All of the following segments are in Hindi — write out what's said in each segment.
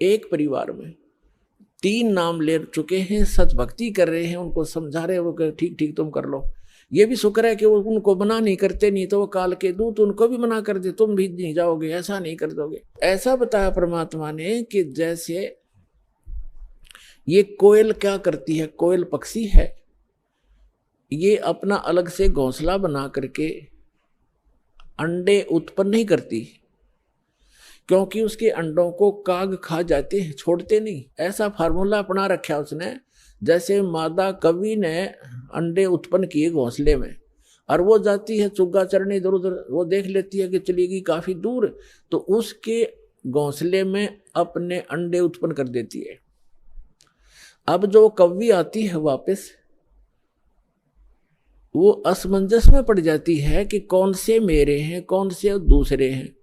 एक परिवार में 3 नाम ले चुके हैं, सच भक्ति कर रहे हैं, उनको समझा रहे हैं, वो कह ठीक ठीक तुम कर लो। ये भी शुक्र है कि वो उनको मना नहीं करते, नहीं तो वो काल के दूत उनको भी मना कर दे, तुम भी नहीं जाओगे, ऐसा नहीं कर दोगे। ऐसा बताया परमात्मा ने कि जैसे ये कोयल क्या करती है, कोयल पक्षी है, ये अपना अलग से घोंसला बना करके अंडे उत्पन्न नहीं करती, क्योंकि उसके अंडों को काग खा जाते हैं, छोड़ते नहीं। ऐसा फार्मूला अपना रखा उसने, जैसे मादा कवि ने अंडे उत्पन्न किए घोंसले में, और वो जाती है चुग्गा चरने इधर उधर, वो देख लेती है कि चलेगी काफी दूर, तो उसके घोंसले में अपने अंडे उत्पन्न कर देती है। अब जो कवि आती है वापस, वो असमंजस में पड़ जाती है कि कौन से मेरे हैं, कौन से दूसरे हैं।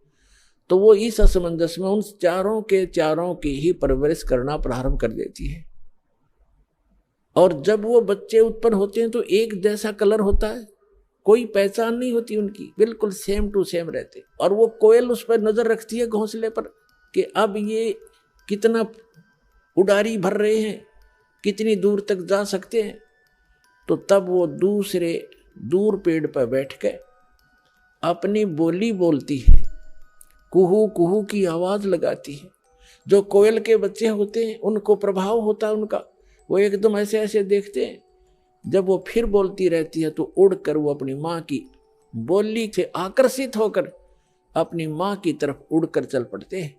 तो वो इस असमंजस में उन चारों के चारों की ही परवरिश करना प्रारंभ कर देती है। और जब वो बच्चे उत्पन्न होते हैं तो एक जैसा कलर होता है, कोई पहचान नहीं होती उनकी, बिल्कुल सेम टू सेम रहते। और वो कोयल उस पर नजर रखती है घोंसले पर कि अब ये कितना उड़ारी भर रहे हैं, कितनी दूर तक जा सकते हैं। तो तब वो दूसरे दूर पेड़ पर बैठ के अपनी बोली बोलती है, कुहू कुहू की आवाज लगाती है। जो कोयल के बच्चे होते हैं उनको प्रभाव होता है उनका, वो एकदम ऐसे ऐसे देखते हैं। जब वो फिर बोलती रहती है तो उड़कर वो अपनी माँ की बोली से आकर्षित होकर अपनी माँ की तरफ उड़कर चल पड़ते हैं।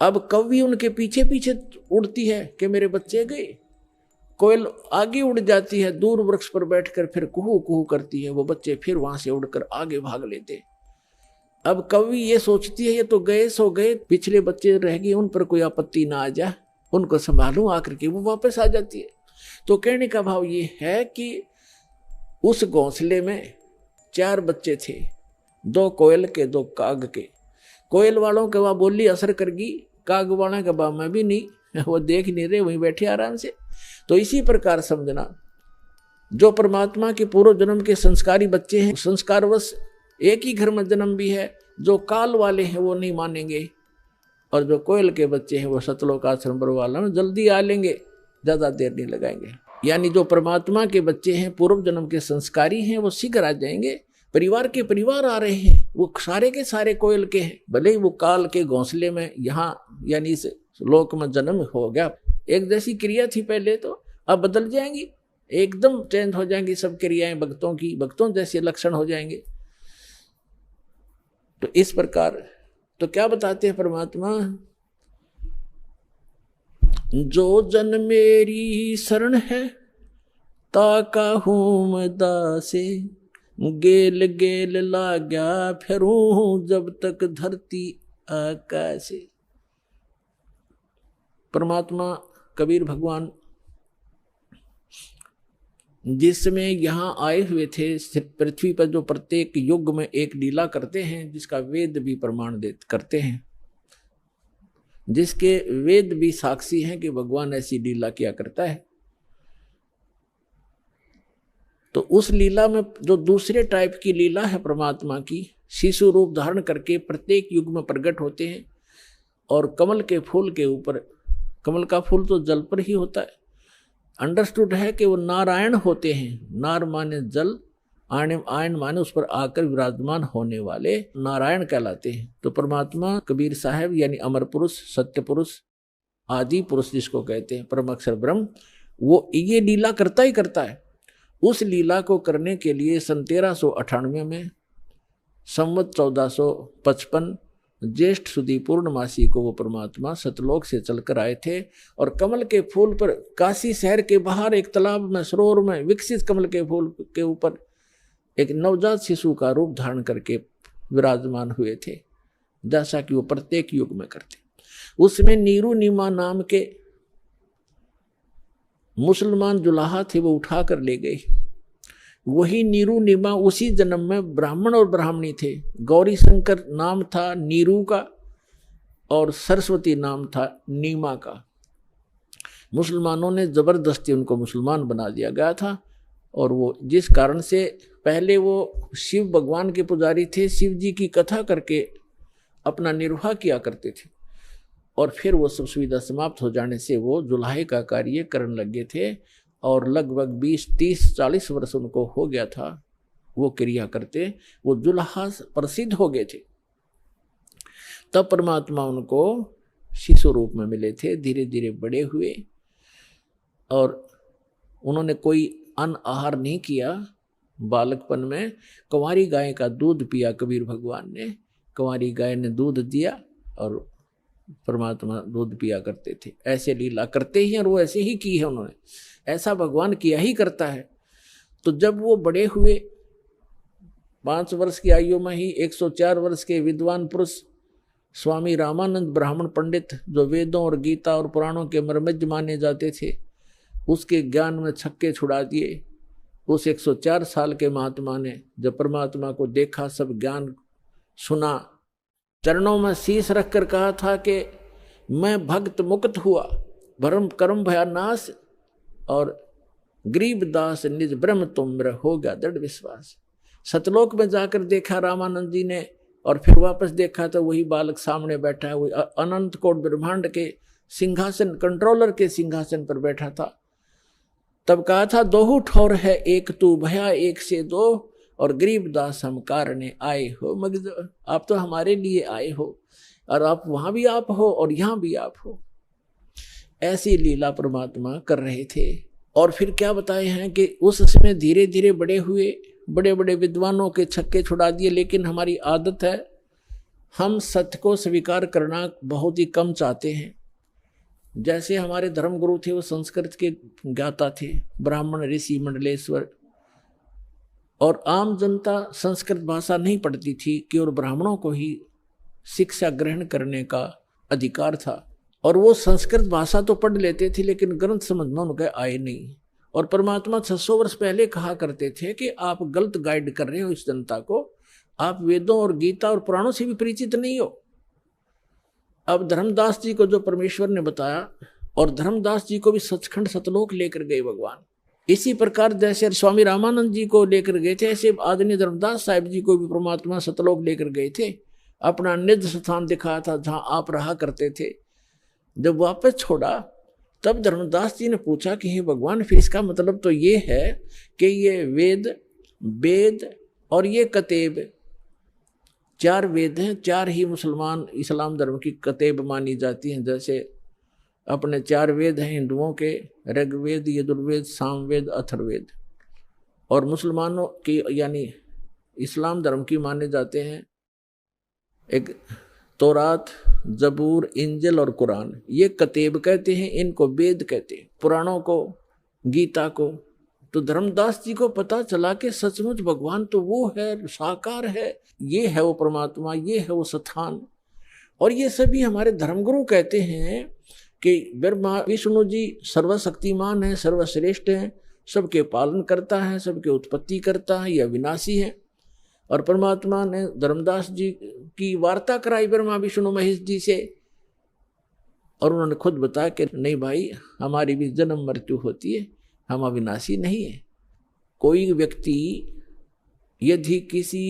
अब कौवी उनके पीछे पीछे उड़ती है कि मेरे बच्चे गए। कोयल आगे उड़ जाती है, दूर वृक्ष पर बैठकर फिर कुहू कुहू करती है, वो बच्चे फिर वहां से उड़कर आगे भाग लेते हैं। अब कवि ये सोचती है ये तो गए सो गए, पिछले बच्चे रह गए, उन पर कोई आपत्ति ना आ जाए, उनको संभालूं, आकर के वो वापस आ जाती है। तो कहने का भाव ये है कि उस घोंसले में 4 बच्चे थे, 2 कोयल के 2 काग के। कोयल वालों के वहां बोली असर करगी, काग वालों के वहां में भी नहीं, वो देख नहीं रहे, वहीं बैठे आराम से। तो इसी प्रकार समझना, जो परमात्मा के पूर्व जन्म के संस्कारी बच्चे हैं, संस्कारवश एक ही घर में जन्म भी है, जो काल वाले हैं वो नहीं मानेंगे, और जो कोयल के बच्चे हैं वो सतलोक आश्रम वाला में जल्दी आ लेंगे, ज्यादा देर नहीं लगाएंगे। यानी जो परमात्मा के बच्चे हैं, पूर्व जन्म के संस्कारी हैं, वो शीघ्र आ जाएंगे। परिवार के परिवार आ रहे हैं, वो सारे के सारे कोयल के हैं, भले ही वो काल के घोंसले में यहाँ यानी इस लोक में जन्म हो गया। एक जैसी क्रिया थी पहले, तो अब बदल जाएंगी, एकदम चेंज हो जाएंगी सब क्रियाएं भक्तों की, भक्तों जैसे लक्षण हो जाएंगे। तो इस प्रकार तो क्या बताते हैं परमात्मा, जो जन मेरी शरण है ताका हूं दासे, गेल गेल लाग्या फिरूं जब तक धरती आकाशे। परमात्मा कबीर भगवान जिसमें यहाँ आए हुए थे पृथ्वी पर, जो प्रत्येक युग में एक लीला करते हैं, जिसका वेद भी प्रमाण करते हैं, जिसके वेद भी साक्षी हैं कि भगवान ऐसी लीला किया करता है। तो उस लीला में जो दूसरे टाइप की लीला है परमात्मा की, शिशु रूप धारण करके प्रत्येक युग में प्रकट होते हैं। और कमल के फूल के ऊपर, कमल का फूल तो जल पर ही होता है, अंडरस्टूड है कि वो नारायण होते हैं। नार माने जल, आयन माने उस पर आकर विराजमान होने वाले नारायण कहलाते हैं। तो परमात्मा कबीर साहब यानी अमर पुरुष, सत्य पुरुष, आदि पुरुष जिसको कहते हैं, परम अक्षर ब्रह्म, वो ये लीला करता ही करता है। उस लीला को करने के लिए सन 1398 में संवत 1455 ज्येष्ठ सुदी पूर्णमासी को वो परमात्मा सतलोक से चलकर आए थे। और कमल के फूल पर, काशी शहर के बाहर एक तालाब में, सरोवर में विकसित कमल के फूल के ऊपर एक नवजात शिशु का रूप धारण करके विराजमान हुए थे, जैसा कि वो प्रत्येक युग में करते। उसमें नीरू नीमा नाम के मुसलमान जुलाहा थे, वो उठा कर ले गए। वही नीरू नीमा उसी जन्म में ब्राह्मण और ब्राह्मणी थे। गौरी शंकर नाम था नीरू का और सरस्वती नाम था नीमा का। मुसलमानों ने जबरदस्ती उनको मुसलमान बना दिया गया था। और वो जिस कारण से पहले वो शिव भगवान के पुजारी थे, शिव जी की कथा करके अपना निर्वाह किया करते थे। और फिर वो सब सुविधा समाप्त हो जाने से वो जुल्हे का कार्य करने लगे थे और लगभग 20, 30, 40 वर्ष उनको हो गया था वो क्रिया करते, वो जुल्हा प्रसिद्ध हो गए थे। तब परमात्मा उनको शिशु रूप में मिले थे, धीरे धीरे बड़े हुए और उन्होंने कोई अन्न आहार नहीं किया। बालकपन में कुंवारी गाय का दूध पिया कबीर भगवान ने, कुंवारी गाय ने दूध दिया और परमात्मा दूध पिया करते थे। ऐसे लीला करते ही और वो ऐसे ही की है उन्होंने, ऐसा भगवान किया ही करता है। तो जब वो बड़े हुए 5 वर्ष की आयु में ही 104 वर्ष के विद्वान पुरुष स्वामी रामानंद ब्राह्मण पंडित, जो वेदों और गीता और पुराणों के मर्मज्ञ माने जाते थे, उसके ज्ञान में छक्के छुड़ा दिए। उस 104 साल के महात्मा ने जब परमात्मा को देखा, सब ज्ञान सुना, चरणों में शीश रखकर कहा था कि मैं भक्त मुक्त हुआ, भरम कर्म भया नाश और गरीब दास निज ब्रह्म तुम मेरा हो गया दृढ़ विश्वास। सतलोक में जाकर देखा रामानंद जी ने और फिर वापस देखा तो वही बालक सामने बैठा है, वही अनंत कोट ब्रह्मांड के सिंहासन, कंट्रोलर के सिंहासन पर बैठा था। तब कहा था दोहू ठौर है एक तू भया एक से दो और गरीब दास हम कारणे आए हो। मगर आप तो हमारे लिए आए हो और आप वहां भी आप हो और यहाँ भी आप हो। ऐसी लीला परमात्मा कर रहे थे। और फिर क्या बताए हैं कि उस समय धीरे धीरे बड़े हुए, बड़े बड़े विद्वानों के छक्के छुड़ा दिए। लेकिन हमारी आदत है, हम सत्य को स्वीकार करना बहुत ही कम चाहते हैं। जैसे हमारे धर्मगुरु थे वो संस्कृत के ज्ञाता थे, ब्राह्मण ऋषि मंडलेश्वर, और आम जनता संस्कृत भाषा नहीं पढ़ती थी, केवल ब्राह्मणों को ही शिक्षा ग्रहण करने का अधिकार था। और वो संस्कृत भाषा तो पढ़ लेते थे लेकिन ग्रंथ समझ में उनके आए नहीं। और परमात्मा 600 वर्ष पहले कहा करते थे कि आप गलत गाइड कर रहे हो इस जनता को, आप वेदों और गीता और पुराणों से भी परिचित नहीं हो। अब धर्मदास जी को जो परमेश्वर ने बताया, और धर्मदास जी को भी सचखंड सतलोक लेकर गए भगवान। इसी प्रकार जैसे स्वामी रामानंद जी को लेकर गए थे, ऐसे आदरणीय धर्मदास साहिब जी को भी परमात्मा सतलोक लेकर गए थे। अपना निज स्थान दिखाया था जहाँ आप रहा करते थे। जब वापस छोड़ा तब धर्मदास जी ने पूछा कि हे भगवान, फिर इसका मतलब तो ये है कि ये वेद और ये कतेब, 4 वेद हैं, 4 ही मुसलमान इस्लाम धर्म की कतेब मानी जाती हैं। जैसे अपने 4 वेद हैं हिंदुओं के, ऋग्वेद, यजुर्वेद, सामवेद, अथर्ववेद, और मुसलमानों की यानी इस्लाम धर्म की माने जाते हैं एक तौरात, जबूर, इंजिल और कुरान। ये कतेब कहते हैं, इनको वेद कहते हैं, पुराणों को, गीता को। तो धर्मदास जी को पता चला कि सचमुच भगवान तो वो है, साकार है, ये है वो परमात्मा, ये है वो स्थान। और ये सभी हमारे धर्मगुरु कहते हैं कि ब्रह्मा विष्णु जी सर्वशक्तिमान है, सर्वश्रेष्ठ हैं, सबके पालन करता है, सबके उत्पत्ति करता है, यह विनाशी है। और परमात्मा ने धर्मदास जी की वार्ता कराई ब्रह्मा विष्णु महेश जी से, और उन्होंने खुद बताया कि नहीं भाई, हमारी भी जन्म मृत्यु होती है, हम अविनाशी नहीं है। कोई व्यक्ति यदि किसी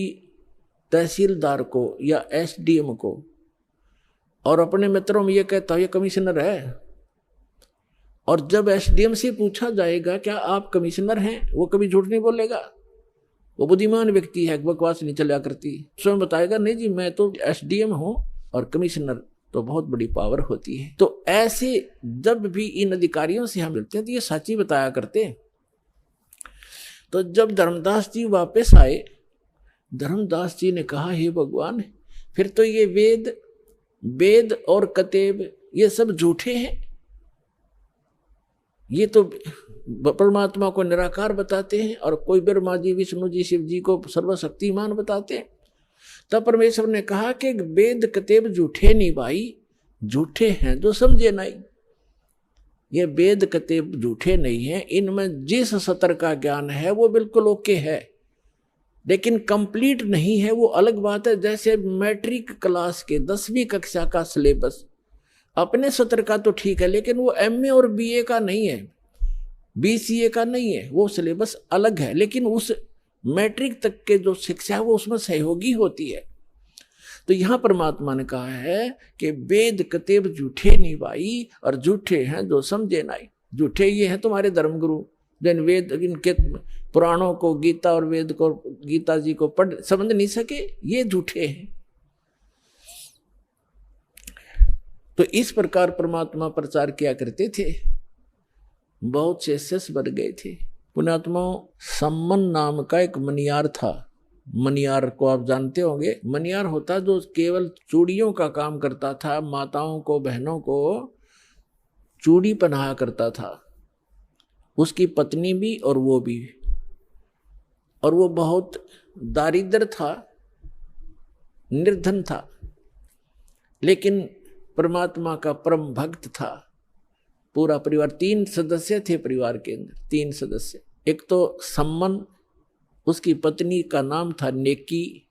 तहसीलदार को या एसडीएम को और अपने मित्रों में ये कहता है ये कमिश्नर है, और जब एसडीएम से पूछा जाएगा क्या आप कमिश्नर हैं, वो कभी झूठ नहीं बोलेगा। वो बुद्धिमान व्यक्ति है, बकवास नहीं चला करती। स्वयं बताएगा नहीं जी मैं तो एसडीएम हूं, और कमिश्नर तो बहुत बड़ी पावर होती है। तो ऐसे जब भी इन अधिकारियों से हम मिलते हैं तो ये सच्ची बताया करते हैं। तो जब धर्मदास जी वापस आए, धर्मदास जी ने कहा हे भगवान, फिर तो ये वेद और कतेब ये सब झूठे हैं, ये तो परमात्मा को निराकार बताते हैं और कोई ब्रह्मा जी, विष्णु जी, शिव जी को सर्वशक्तिमान बताते हैं। तब परमेश्वर ने कहा कि वेद कतेब झूठे नहीं भाई, झूठे हैं जो समझे नहीं। ये वेद कतेब झूठे नहीं हैं, इनमें जिस सतर का ज्ञान है वो बिल्कुल ओके है, लेकिन कंप्लीट नहीं है, वो अलग बात है। जैसे मैट्रिक क्लास के 10वीं कक्षा का सिलेबस अपने सत्र का तो ठीक है, लेकिन वो एमए और बीए का नहीं है, बीसीए का नहीं है, वो सिलेबस अलग है। लेकिन उस मैट्रिक तक के जो शिक्षा है वो उसमें सहयोगी होती है। तो यहां परमात्मा ने कहा है कि वेद कतेब झूठे नहीं भाई, और झूठे हैं जो समझे नाई। झूठे ये हैं तुम्हारे धर्मगुरु, जिन वेद इनके पुराणों को, गीता और वेद को, गीता जी को पढ़ समझ नहीं सके, ये झूठे हैं। तो इस प्रकार परमात्मा प्रचार किया करते थे, बहुत से शिष्य बन गए थे। पुण्यात्माओं, सम्मन नाम का एक मनियार था। मनियार को आप जानते होंगे। मनियार होता जो केवल चूड़ियों का काम करता था, माताओं को, बहनों को चूड़ी पहनाया करता था, उसकी पत्नी भी और वो भी। और वो बहुत दारिद्र था, निर्धन था, लेकिन परमात्मा का परम भक्त था। पूरा परिवार, 3 सदस्य थे परिवार के अंदर, 3 सदस्य। एक तो सम्मन, उसकी पत्नी का नाम था नेकी,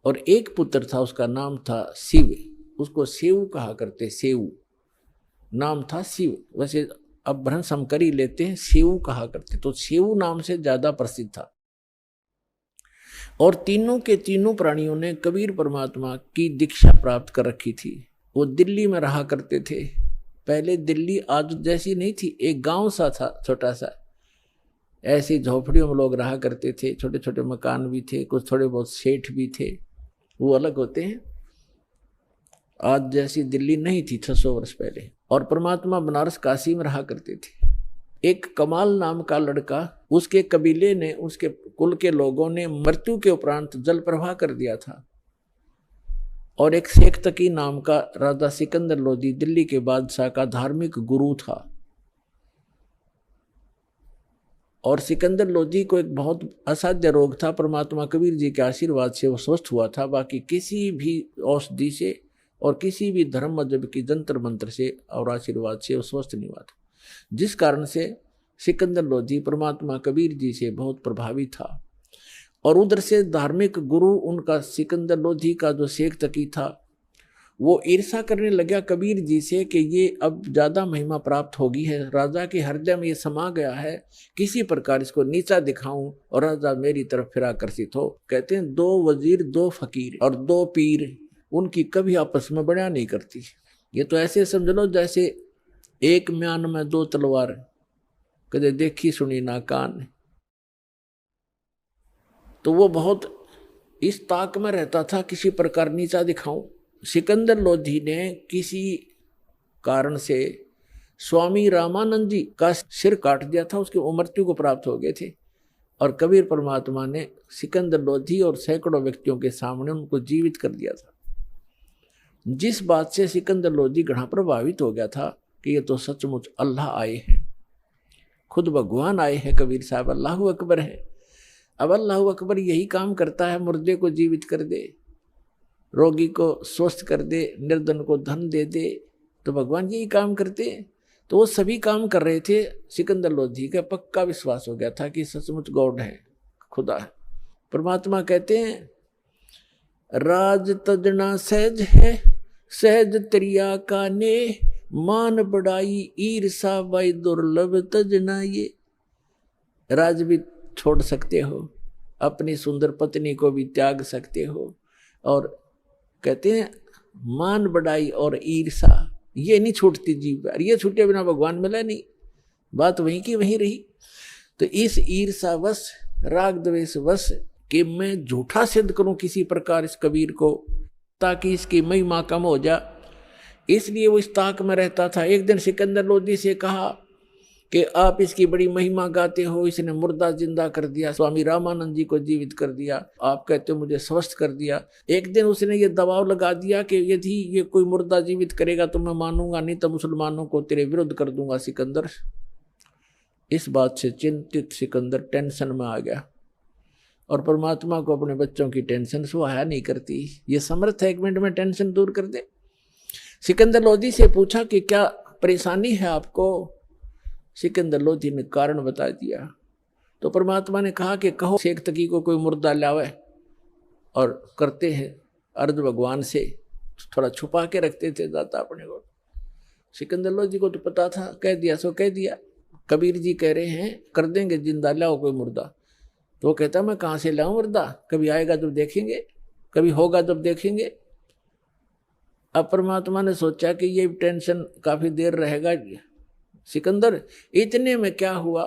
और एक पुत्र था, उसका नाम था शिव। उसको शिव कहा करते, शिव नाम था शिव। वैसे अब भ्रंश हम कर ही लेते हैं, शिव कहा करते, तो शिव नाम से ज्यादा प्रसिद्ध था। और तीनों के तीनों प्राणियों ने कबीर परमात्मा की दीक्षा प्राप्त कर रखी थी। वो दिल्ली में रहा करते थे। पहले दिल्ली आज जैसी नहीं थी, एक गांव सा था छोटा सा, ऐसी झोपड़ियों में लोग रहा करते थे। छोटे छोटे मकान भी थे, कुछ थोड़े बहुत सेठ भी थे, वो अलग होते हैं। आज जैसी दिल्ली नहीं थी 600 वर्ष पहले। और परमात्मा बनारस काशी में रहा करते थे। एक कमाल नाम का लड़का, उसके कबीले ने, उसके कुल के लोगों ने मृत्यु के उपरांत जल प्रवाह कर दिया था। और एक शेख तकी नाम का राजा सिकंदर लोधी, दिल्ली के बादशाह का धार्मिक गुरु था। और सिकंदर लोधी को एक बहुत असाध्य रोग था। परमात्मा कबीर जी के आशीर्वाद से वो स्वस्थ हुआ था। बाकी किसी भी औषधि से और किसी भी धर्म मजहब की जंतर मंत्र से और आशीर्वाद से वो स्वस्थ नहीं हुआ था, जिस कारण से सिकंदर लोधी परमात्मा कबीर जी से बहुत प्रभावित था। और उधर से धार्मिक गुरु उनका सिकंदर लोधी का जो शेख तकी था, वो ईर्षा करने लगा कबीर जी से कि ये अब ज्यादा महिमा प्राप्त होगी है, राजा के हृदय में ये समा गया है, किसी प्रकार इसको नीचा दिखाऊं और राजा मेरी तरफ फिर आकर्षित हो। कहते हैं 2 वजीर 2 फकीर और 2 पीर, उनकी कभी आपस में बड़ा नहीं करती। ये तो ऐसे समझ लो जैसे एक म्यान में 2 तलवार, कदे देखी सुनी ना कान। तो वो बहुत इस ताक में रहता था, किसी प्रकार नीचा दिखाऊं। सिकंदर लोधी ने किसी कारण से स्वामी रामानंद जी का सिर काट दिया था, उसकी मृत्यु को प्राप्त हो गए थे। और कबीर परमात्मा ने सिकंदर लोधी और सैकड़ों व्यक्तियों के सामने उनको जीवित कर दिया था, जिस बात से सिकंदर लोधी घना प्रभावित हो गया था कि ये तो सचमुच अल्लाह आए हैं, खुद भगवान आए हैं। कबीर साहब अल्लाहु अकबर है। अब अल्लाहु अकबर यही काम करता है, मुर्दे को जीवित कर दे, रोगी को स्वस्थ कर दे, निर्धन को धन दे दे, तो भगवान यही काम करते हैं। तो वो सभी काम कर रहे थे। सिकंदर लोधी का पक्का विश्वास हो गया था कि सचमुच गॉड है, खुदा है। परमात्मा कहते हैं राज तजना सहज है, सहज त्रिया का ने, मान बढ़ाई ईर्षा बाई दुर्लभ तजना। ये राज भी छोड़ सकते हो, अपनी सुंदर पत्नी को भी त्याग सकते हो, और कहते हैं मान बढ़ाई और ईर्षा ये नहीं छूटती जीव पर। ये छूटे बिना भगवान मिला नहीं, बात वहीं की वहीं रही। तो इस ईर्षा वश, राग द्वेष वश कि मैं झूठा सिद्ध करूं किसी प्रकार इस कबीर को, ताकि इसकी महिमा कम हो जा, इसलिए वो इस ताक में रहता था। एक दिन सिकंदर लोधी से कहा कि आप इसकी बड़ी महिमा गाते हो, इसने मुर्दा जिंदा कर दिया, स्वामी रामानंद जी को जीवित कर दिया, आप कहते हो मुझे स्वस्थ कर दिया। एक दिन उसने ये दबाव लगा दिया कि यदि ये कोई मुर्दा जीवित करेगा तो मैं मानूंगा, नहीं तो मुसलमानों को तेरे विरुद्ध कर दूंगा। सिकंदर इस बात से चिंतित सिकंदर टेंशन में आ गया, और परमात्मा को अपने बच्चों की टेंशन सुहाया नहीं करती। ये समर्थ है 1 मिनट में टेंशन दूर कर दे। सिकंदर लोधी से पूछा कि क्या परेशानी है आपको। सिकंदर लोधी ने कारण बता दिया। तो परमात्मा ने कहा कि कहो शेख तकी को कोई मुर्दा लावे, और करते हैं अर्ध भगवान से, थोड़ा छुपा के रखते थे दाता अपने को। सिकंदर लोधी को तो पता था, कह दिया सो कह दिया। कबीर जी कह रहे हैं कर देंगे जिंदा, लाओ कोई मुर्दा। तो वो कहता मैं कहाँ से लाऊं मुर्दा, कभी आएगा तो देखेंगे। कभी होगा जब देखेंगे। अब परमात्मा ने सोचा कि ये टेंशन काफी देर रहेगा सिकंदर। इतने में क्या हुआ,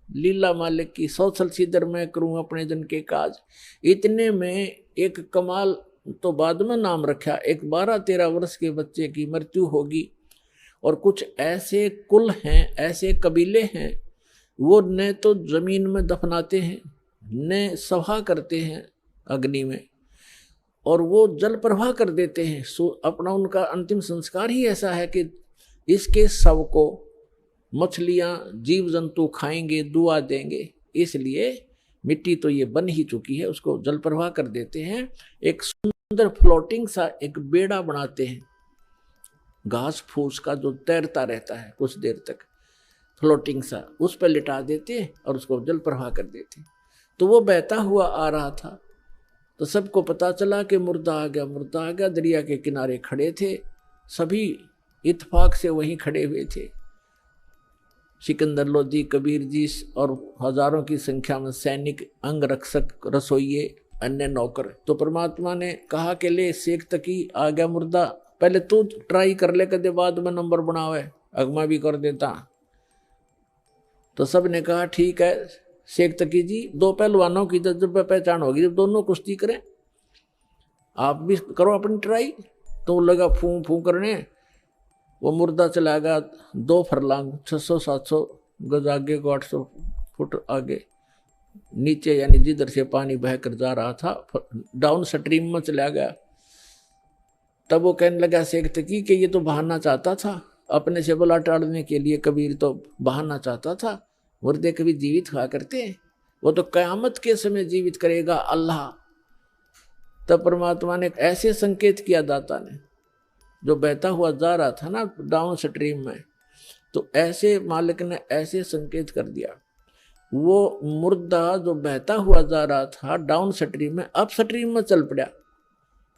लीला मालिक की, सौसल सीधर मैं करूं अपने जन के काज। इतने में एक कमाल तो बाद में नाम रखा, एक 12-13 वर्ष के बच्चे की मृत्यु होगी। और कुछ ऐसे कुल हैं, ऐसे कबीले हैं, वो न तो जमीन में दफनाते हैं न सभा करते हैं अग्नि में, और वो जल प्रवाह कर देते हैं। अपना उनका अंतिम संस्कार ही ऐसा है कि इसके शव को मछलियां जीव जंतु खाएंगे, दुआ देंगे, इसलिए मिट्टी तो ये बन ही चुकी है, उसको जल प्रवाह कर देते हैं। एक सुंदर फ्लोटिंग सा एक बेड़ा बनाते हैं, घास फूस का जो तैरता रहता है कुछ देर तक, फ्लोटिंग सा, उस पर लिटा देते हैं और उसको जल प्रवाह कर देते हैं। तो वो बहता हुआ आ रहा था, तो सबको पता चला कि मुर्दा आ गया, मुर्दा आ गया। दरिया के किनारे खड़े थे, सभी इत्तेफाक से वहीं खड़े हुए थे, सिकंदर लोधी, कबीर जी और हजारों की संख्या में सैनिक, अंगरक्षक, रसोइये, अन्य नौकर। तो परमात्मा ने कहा कि ले शेख तकी आ गया मुर्दा, पहले तू ट्राई कर ले, कदे बाद में नंबर बनावे, अगमा भी कर देता। तो सब ने कहा ठीक है शेख तकी जी, दो पहलवानों की जब पहचान होगी जब दोनों कुश्ती करें, आप भी करो अपनी ट्राई। तो लगा फूं फूं करने, वो मुर्दा चला गया 2 फरलांग 600-700 गज आगे को 800 फुट आगे नीचे, यानी जिधर से पानी बहकर जा रहा था डाउन स्ट्रीम में चला गया। तब वो कहने लगा शेख तकी कि ये तो बहाना चाहता था, अपने से बुला टाड़ने के लिए कबीर तो बहाना चाहता था। मुर्दे कभी जीवित हुआ करते हैं, वो तो कयामत के समय जीवित करेगा अल्लाह। तब परमात्मा ने ऐसे संकेत किया दाता ने, जो बहता हुआ जा रहा था ना डाउन स्ट्रीम में, तो ऐसे मालिक ने ऐसे संकेत कर दिया, वो मुर्दा जो बहता हुआ जा रहा था डाउन स्ट्रीम में, अप स्ट्रीम में चल पड़ा,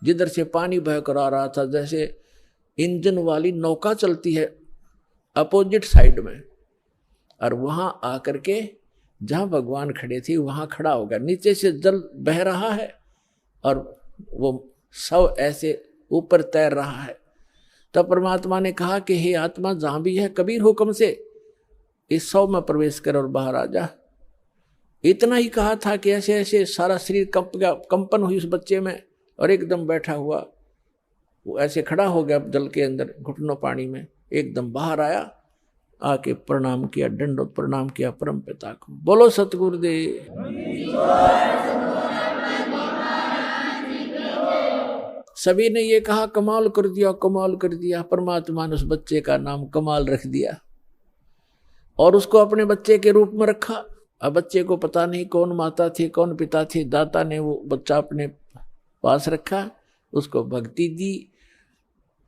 जिधर से पानी बहकर आ रहा था। जैसे इंजन वाली नौका चलती है अपोजिट साइड में, और वहां आकर के जहां भगवान खड़े थे वहां खड़ा होगा। नीचे से जल बह रहा है और वो सब ऐसे ऊपर तैर रहा है। तब परमात्मा ने कहा कि हे आत्मा, जहां भी है कबीर हुक्म से इस शव में प्रवेश कर और बाहर आ जा। इतना ही कहा था कि ऐसे ऐसे सारा शरीर कंप गया, कंपन हुई उस बच्चे में, और एकदम बैठा हुआ वो ऐसे खड़ा हो गया जल के अंदर, घुटनों पानी में, एकदम बाहर आया, आके प्रणाम किया, दंडोत प्रणाम किया परम पिता को। बोलो सतगुरुदेव। सभी ने ये कहा कमाल कर दिया, कमाल कर दिया। परमात्मा ने उस बच्चे का नाम कमाल रख दिया और उसको अपने बच्चे के रूप में रखा। अब बच्चे को पता नहीं कौन माता थी कौन पिता थे, दाता ने वो बच्चा अपने पास रखा, उसको भक्ति दी।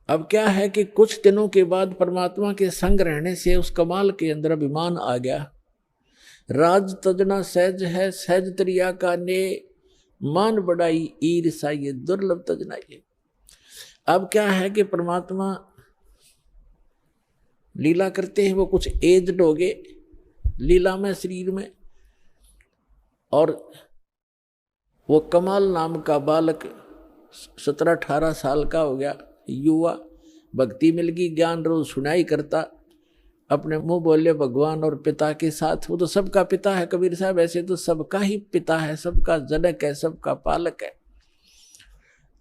अब क्या है कि कुछ दिनों के बाद परमात्मा के संग रहने से उस कमाल के अंदर अभिमान आ गया। राज तजना सहज है, सहज तरिया का ने, मान बढ़ाई ईर्षा ये दुर्लभ तजना ये। अब क्या है कि परमात्मा लीला करते हैं, वो कुछ एज्ड हो गए लीला में शरीर में, और वो कमाल नाम का बालक 17-18 साल का हो गया, युवा। भक्ति मिल गई, ज्ञान रोज सुनाई करता, अपने मुंह बोले भगवान और पिता के साथ। वो तो सबका पिता है कबीर साहब, ऐसे तो सबका ही पिता है, सबका जनक है, सबका पालक है।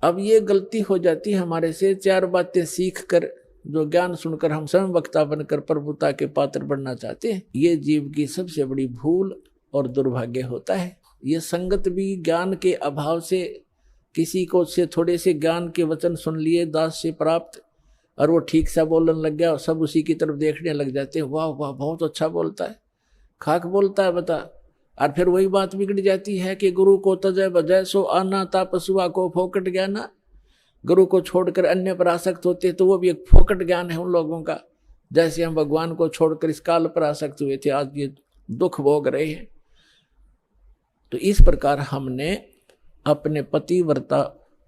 अब ये गलती हो जाती है हमारे से, 4 बातें सीख कर, जो ज्ञान सुनकर हम स्वयं वक्ता बनकर प्रभुता के पात्र बनना चाहते हैं, ये जीव की सबसे बड़ी भूल और दुर्भाग्य होता है। ये संगत भी ज्ञान के अभाव से, किसी को से थोड़े से ज्ञान के वचन सुन लिए दास से प्राप्त, और वो ठीक सा बोलने लग गया और सब उसी की तरफ देखने लग जाते हैं, वाह वाह बहुत अच्छा बोलता है, खाक बोलता है बता। और फिर वही बात बिगड़ जाती है कि गुरु को तजय बजय सो आना ता पशुआ को फोकट ज्ञान। गुरु को छोड़कर अन्य पर आसक्त होते तो वो भी एक फोकट ज्ञान है उन लोगों का। जैसे हम भगवान को छोड़कर इस काल पर आसक्त हुए थे, आज ये दुख भोग रहे हैं। तो इस प्रकार हमने अपने पतिव्रता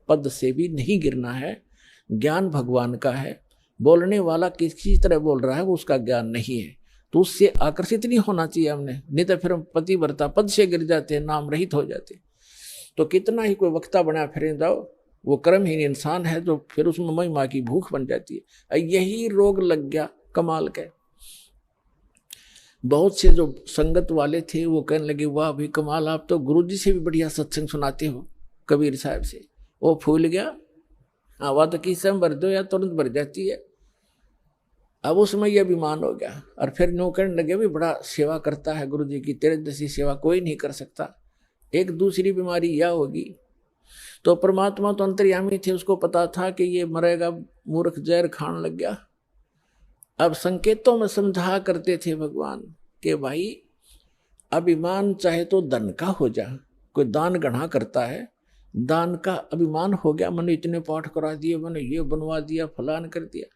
पद से भी नहीं गिरना है। ज्ञान भगवान का है, बोलने वाला किसी तरह बोल रहा है वो उसका ज्ञान नहीं है, तो उससे आकर्षित नहीं होना चाहिए हमने, नहीं तो फिर हम पतिव्रता पद से गिर जाते हैं, नाम रहित हो जाते हैं। तो कितना ही कोई वक्ता बना फिर जाओ, वो कर्महीन इंसान है जो फिर उसमें महिमा की भूख बन जाती है। यही रोग लग गया कमाल के। बहुत से जो संगत वाले थे वो कहने लगे, वाह भाई कमाल, आप तो गुरुजी से भी बढ़िया सत्संग सुनाते हो, कबीर साहब से। वो फूल गया, हवा तो किस समय भर दो या तुरंत भर जाती है। अब उसमें यह अभिमान हो गया और फिर नो कहने लगे, भी बड़ा सेवा करता है गुरुजी की, तेरे जैसी सेवा कोई नहीं कर सकता। एक दूसरी बीमारी यह होगी। तो परमात्मा तो अंतर्यामी थे, उसको पता था कि ये मरेगा, मूर्ख जहर खाने लग गया। अब संकेतों में समझा करते थे भगवान कि भाई अभिमान चाहे तो धन का हो जा, कोई दान गढ़ा करता है, दान का अभिमान हो गया, मैंने इतने पाठ करा दिए, मैंने ये बनवा दिया, फलान कर दिया।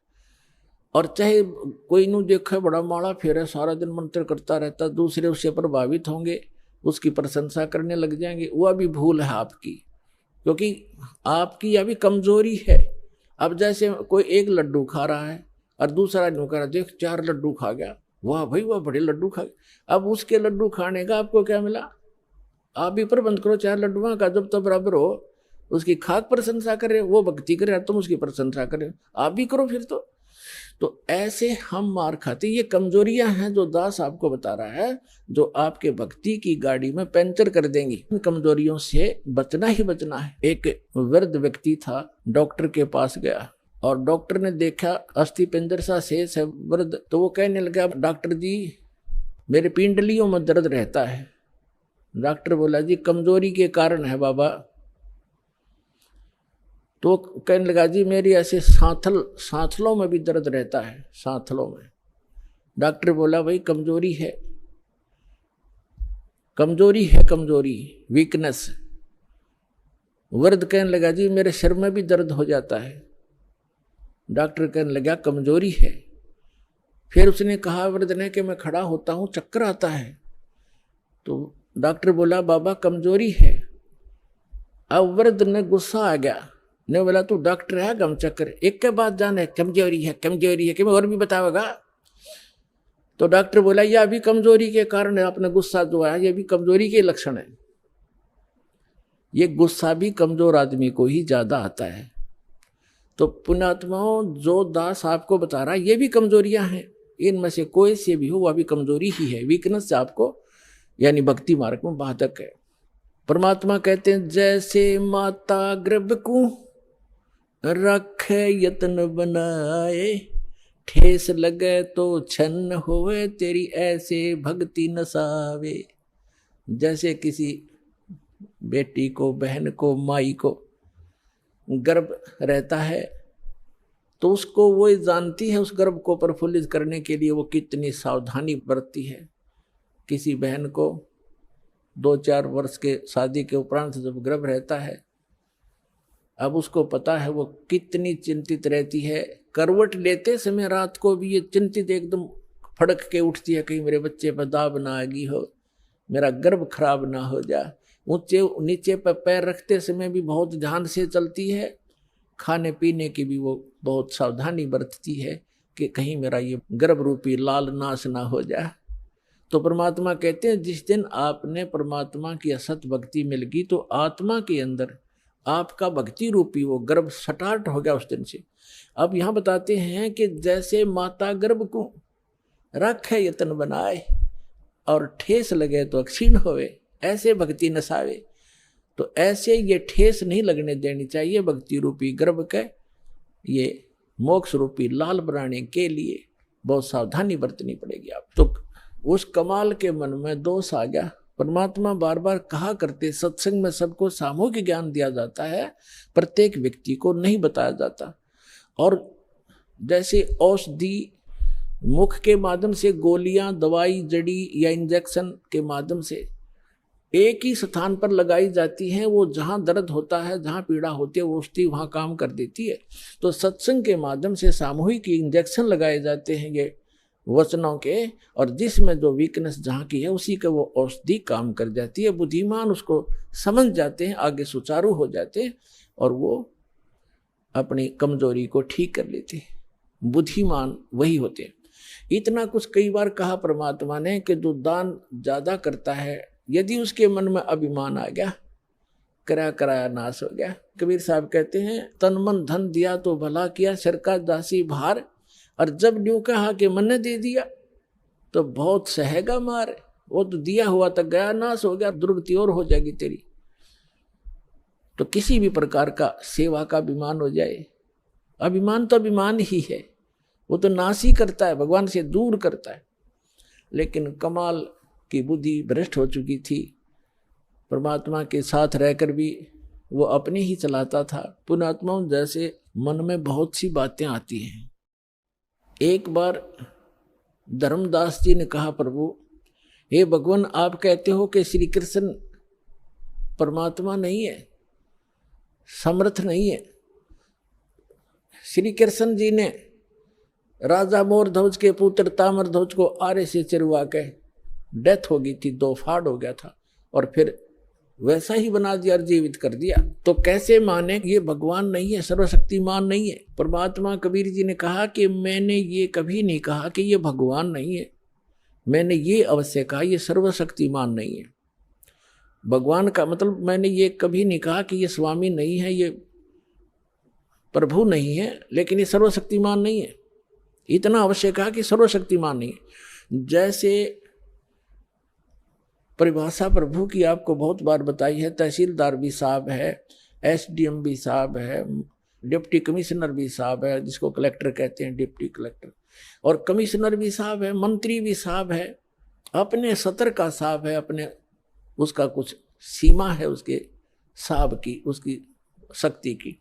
और चाहे कोई नू देखे बड़ा माड़ा फेरे, सारा दिन मंत्र करता रहता, दूसरे उससे प्रभावित होंगे, उसकी प्रशंसा करने लग जाएंगे। वह भी भूल है आपकी, क्योंकि आपकी यह भी कमजोरी है। अब जैसे कोई एक लड्डू खा रहा है और दूसरा यूं कह रहा, देख 4 लड्डू खा गया, वाह भाई वाह बड़े लड्डू खा गए। अब उसके लड्डू खाने का आपको क्या मिला? आप भी प्रबंध करो 4 लड्डुओं का, जब तक बराबर हो उसकी खाक प्रशंसा करे, वो भक्ति करे, तुम उसकी प्रशंसा करे, आप भी करो फिर। तो ऐसे हम मार खाते। ये कमजोरियां हैं जो दास आपको बता रहा है, जो आपके भक्ति की गाड़ी में पंचर कर देंगी। इन कमजोरियों से बचना ही बचना है। एक वृद्ध व्यक्ति था, डॉक्टर के पास गया और डॉक्टर ने देखा अस्थि पिंजर सा शेष है वृद्ध, तो वो कहने लगा, डॉक्टर जी मेरे पिंडलियों में दर्द रहता है। डॉक्टर बोला, जी कमजोरी के कारण है बाबा। तो कहने लगा, जी मेरी ऐसे सांथलों में भी दर्द रहता है, सांथलों में। डॉक्टर बोला, भाई कमजोरी है, कमजोरी है, कमजोरी, वीकनेस। वृद्ध कहने लगा, जी मेरे सिर में भी दर्द हो जाता है। डॉक्टर कहने लगा, कमजोरी है। फिर उसने कहा वृद्ध ने कि मैं खड़ा होता हूं चक्कर आता है। तो डॉक्टर बोला, बाबा कमजोरी है। अब वृद्ध ने गुस्सा आ गया, ने बोला, तू डॉक्टर है गम चक्कर, एक के बाद जाने कमजोरी है, कमजोरी है, कि मैं और भी बतावेगा। तो डॉक्टर बोला, यह भी कमजोरी के कारण है, आपने गुस्सा जो आया ये भी कमजोरी के लक्षण है। ये गुस्सा भी कमजोर आदमी को ही ज्यादा आता है। तो पुण्यात्माओं, जो दास आपको बता रहा है ये भी कमजोरियां हैं, इनमें से कोई से भी हो वह भी कमजोरी ही है, वीकनेस से आपको यानी भक्ति मार्ग में बाधक है। परमात्मा कहते हैं, जैसे माता गर्भ को रखे यत्न बनाए, ठेस लगे तो छन्न होवे, तेरी ऐसे भक्ति नसावे। जैसे किसी बेटी को, बहन को, माई को गर्भ रहता है तो उसको वो जानती है, उस गर्भ को प्रफुल्लित करने के लिए वो कितनी सावधानी बरतती है। किसी बहन को 2-4 वर्ष के शादी के उपरांत जब गर्भ रहता है, अब उसको पता है वो कितनी चिंतित रहती है। करवट लेते समय रात को भी ये चिंतित एकदम फड़क के उठती है, कहीं मेरे बच्चे पर दाब ना आ गई हो, मेरा गर्भ खराब ना हो जा। ऊंचे नीचे पर पैर रखते समय भी बहुत ध्यान से चलती है। खाने पीने की भी वो बहुत सावधानी बरतती है कि कहीं मेरा ये गर्भ रूपी लाल नाश ना हो जाए। तो परमात्मा कहते हैं, जिस दिन आपने परमात्मा की असत भक्ति मिल गई तो आत्मा के अंदर आपका भक्ति रूपी वो गर्भ स्टार्ट हो गया उस दिन से। अब यहाँ बताते हैं कि जैसे माता गर्भ को रखे यत्न बनाए और ठेस लगे तो क्षीण होवे, ऐसे भक्ति नसावे। तो ऐसे ये ठेस नहीं लगने देनी चाहिए भक्ति रूपी गर्भ के। ये मोक्ष रूपी लाल बनाने के लिए बहुत सावधानी बरतनी पड़ेगी आप। तो उस कमाल के मन में दोष आ गया। परमात्मा बार बार कहा करते, सत्संग में सबको सामूहिक ज्ञान दिया जाता है, प्रत्येक व्यक्ति को नहीं बताया जाता। और जैसे औषधि मुख के माध्यम से, गोलियां, दवाई, जड़ी या इंजेक्शन के माध्यम से एक ही स्थान पर लगाई जाती हैं, वो जहाँ दर्द होता है, जहाँ पीड़ा होती है, वो औषधि वहाँ काम कर देती है। तो सत्संग के माध्यम से सामूहिक इंजेक्शन लगाए जाते हैं ये वचनों के, और जिसमें जो वीकनेस जहाँ की है उसी के वो औषधि काम कर जाती है। बुद्धिमान उसको समझ जाते हैं, आगे सुचारू हो जाते हैं और वो अपनी कमजोरी को ठीक कर लेते हैं। बुद्धिमान वही होते हैं। इतना कुछ कई बार कहा परमात्मा ने कि जो दान ज्यादा करता है, यदि उसके मन में अभिमान आ गया करा कराया नाश हो गया। कबीर साहब कहते हैं तन मन धन दिया तो भला किया, सिर का दासी भार, और जब न्यू कहा कि मन दे दिया तो बहुत सहेगा मार। वो तो दिया हुआ तक गया, नाश हो गया, दुर्गति और हो जाएगी तेरी। तो किसी भी प्रकार का सेवा का अभिमान हो जाए, अभिमान तो अभिमान ही है, वो तो नाश ही करता है, भगवान से दूर करता है। लेकिन कमाल की बुद्धि भ्रष्ट हो चुकी थी, परमात्मा के साथ रहकर भी वो अपने ही चलाता था। पुण्यात्माओं, जैसे मन में बहुत सी बातें आती हैं। एक बार धर्मदास जी ने कहा, प्रभु हे भगवान, आप कहते हो कि श्री कृष्ण परमात्मा नहीं है, समर्थ नहीं है। श्री कृष्ण जी ने राजा मोरध्वज के पुत्र ताम्रध्वज को आरे से चिरवा के डेथ हो गई थी, 2 फाड़ हो गया था, और फिर वैसा ही बना दिया और जीवित कर दिया। तो कैसे माने ये भगवान नहीं है, सर्वशक्तिमान नहीं है? परमात्मा कबीर जी ने कहा कि मैंने ये कभी नहीं कहा कि ये भगवान नहीं है, मैंने ये अवश्य कहा ये सर्वशक्तिमान नहीं है। भगवान का मतलब मैंने ये कभी नहीं कहा कि ये स्वामी नहीं है, ये प्रभु नहीं है, लेकिन ये सर्वशक्तिमान नहीं है। इतना अवश्य कहा कि सर्वशक्तिमान नहीं है। जैसे परिभाषा प्रभु की आपको बहुत बार बताई है, तहसीलदार भी साहब है, एसडीएम भी साहब है, डिप्टी कमिश्नर भी साहब है, जिसको कलेक्टर कहते हैं, डिप्टी कलेक्टर, और कमिश्नर भी साहब है, मंत्री भी साहब है, अपने सतर का साहब है, अपने उसका कुछ सीमा है उसके साहब की, उसकी शक्ति की।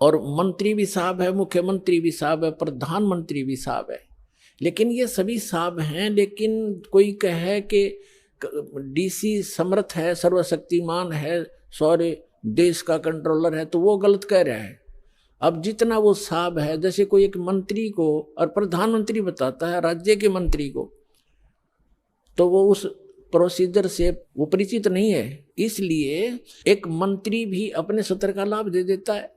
और मंत्री भी साहब है, मुख्यमंत्री भी साहब है, प्रधानमंत्री भी साहब है। लेकिन ये सभी साहब हैं, लेकिन कोई कहे कि डीसी समर्थ है, सर्वशक्तिमान है, सारे देश का कंट्रोलर है, तो वो गलत कह रहा है। अब जितना वो साहब है, जैसे कोई एक मंत्री को और प्रधानमंत्री बताता है राज्य के मंत्री को, तो वो उस प्रोसीजर से वो परिचित नहीं है, इसलिए एक मंत्री भी अपने सत्र का लाभ दे देता है,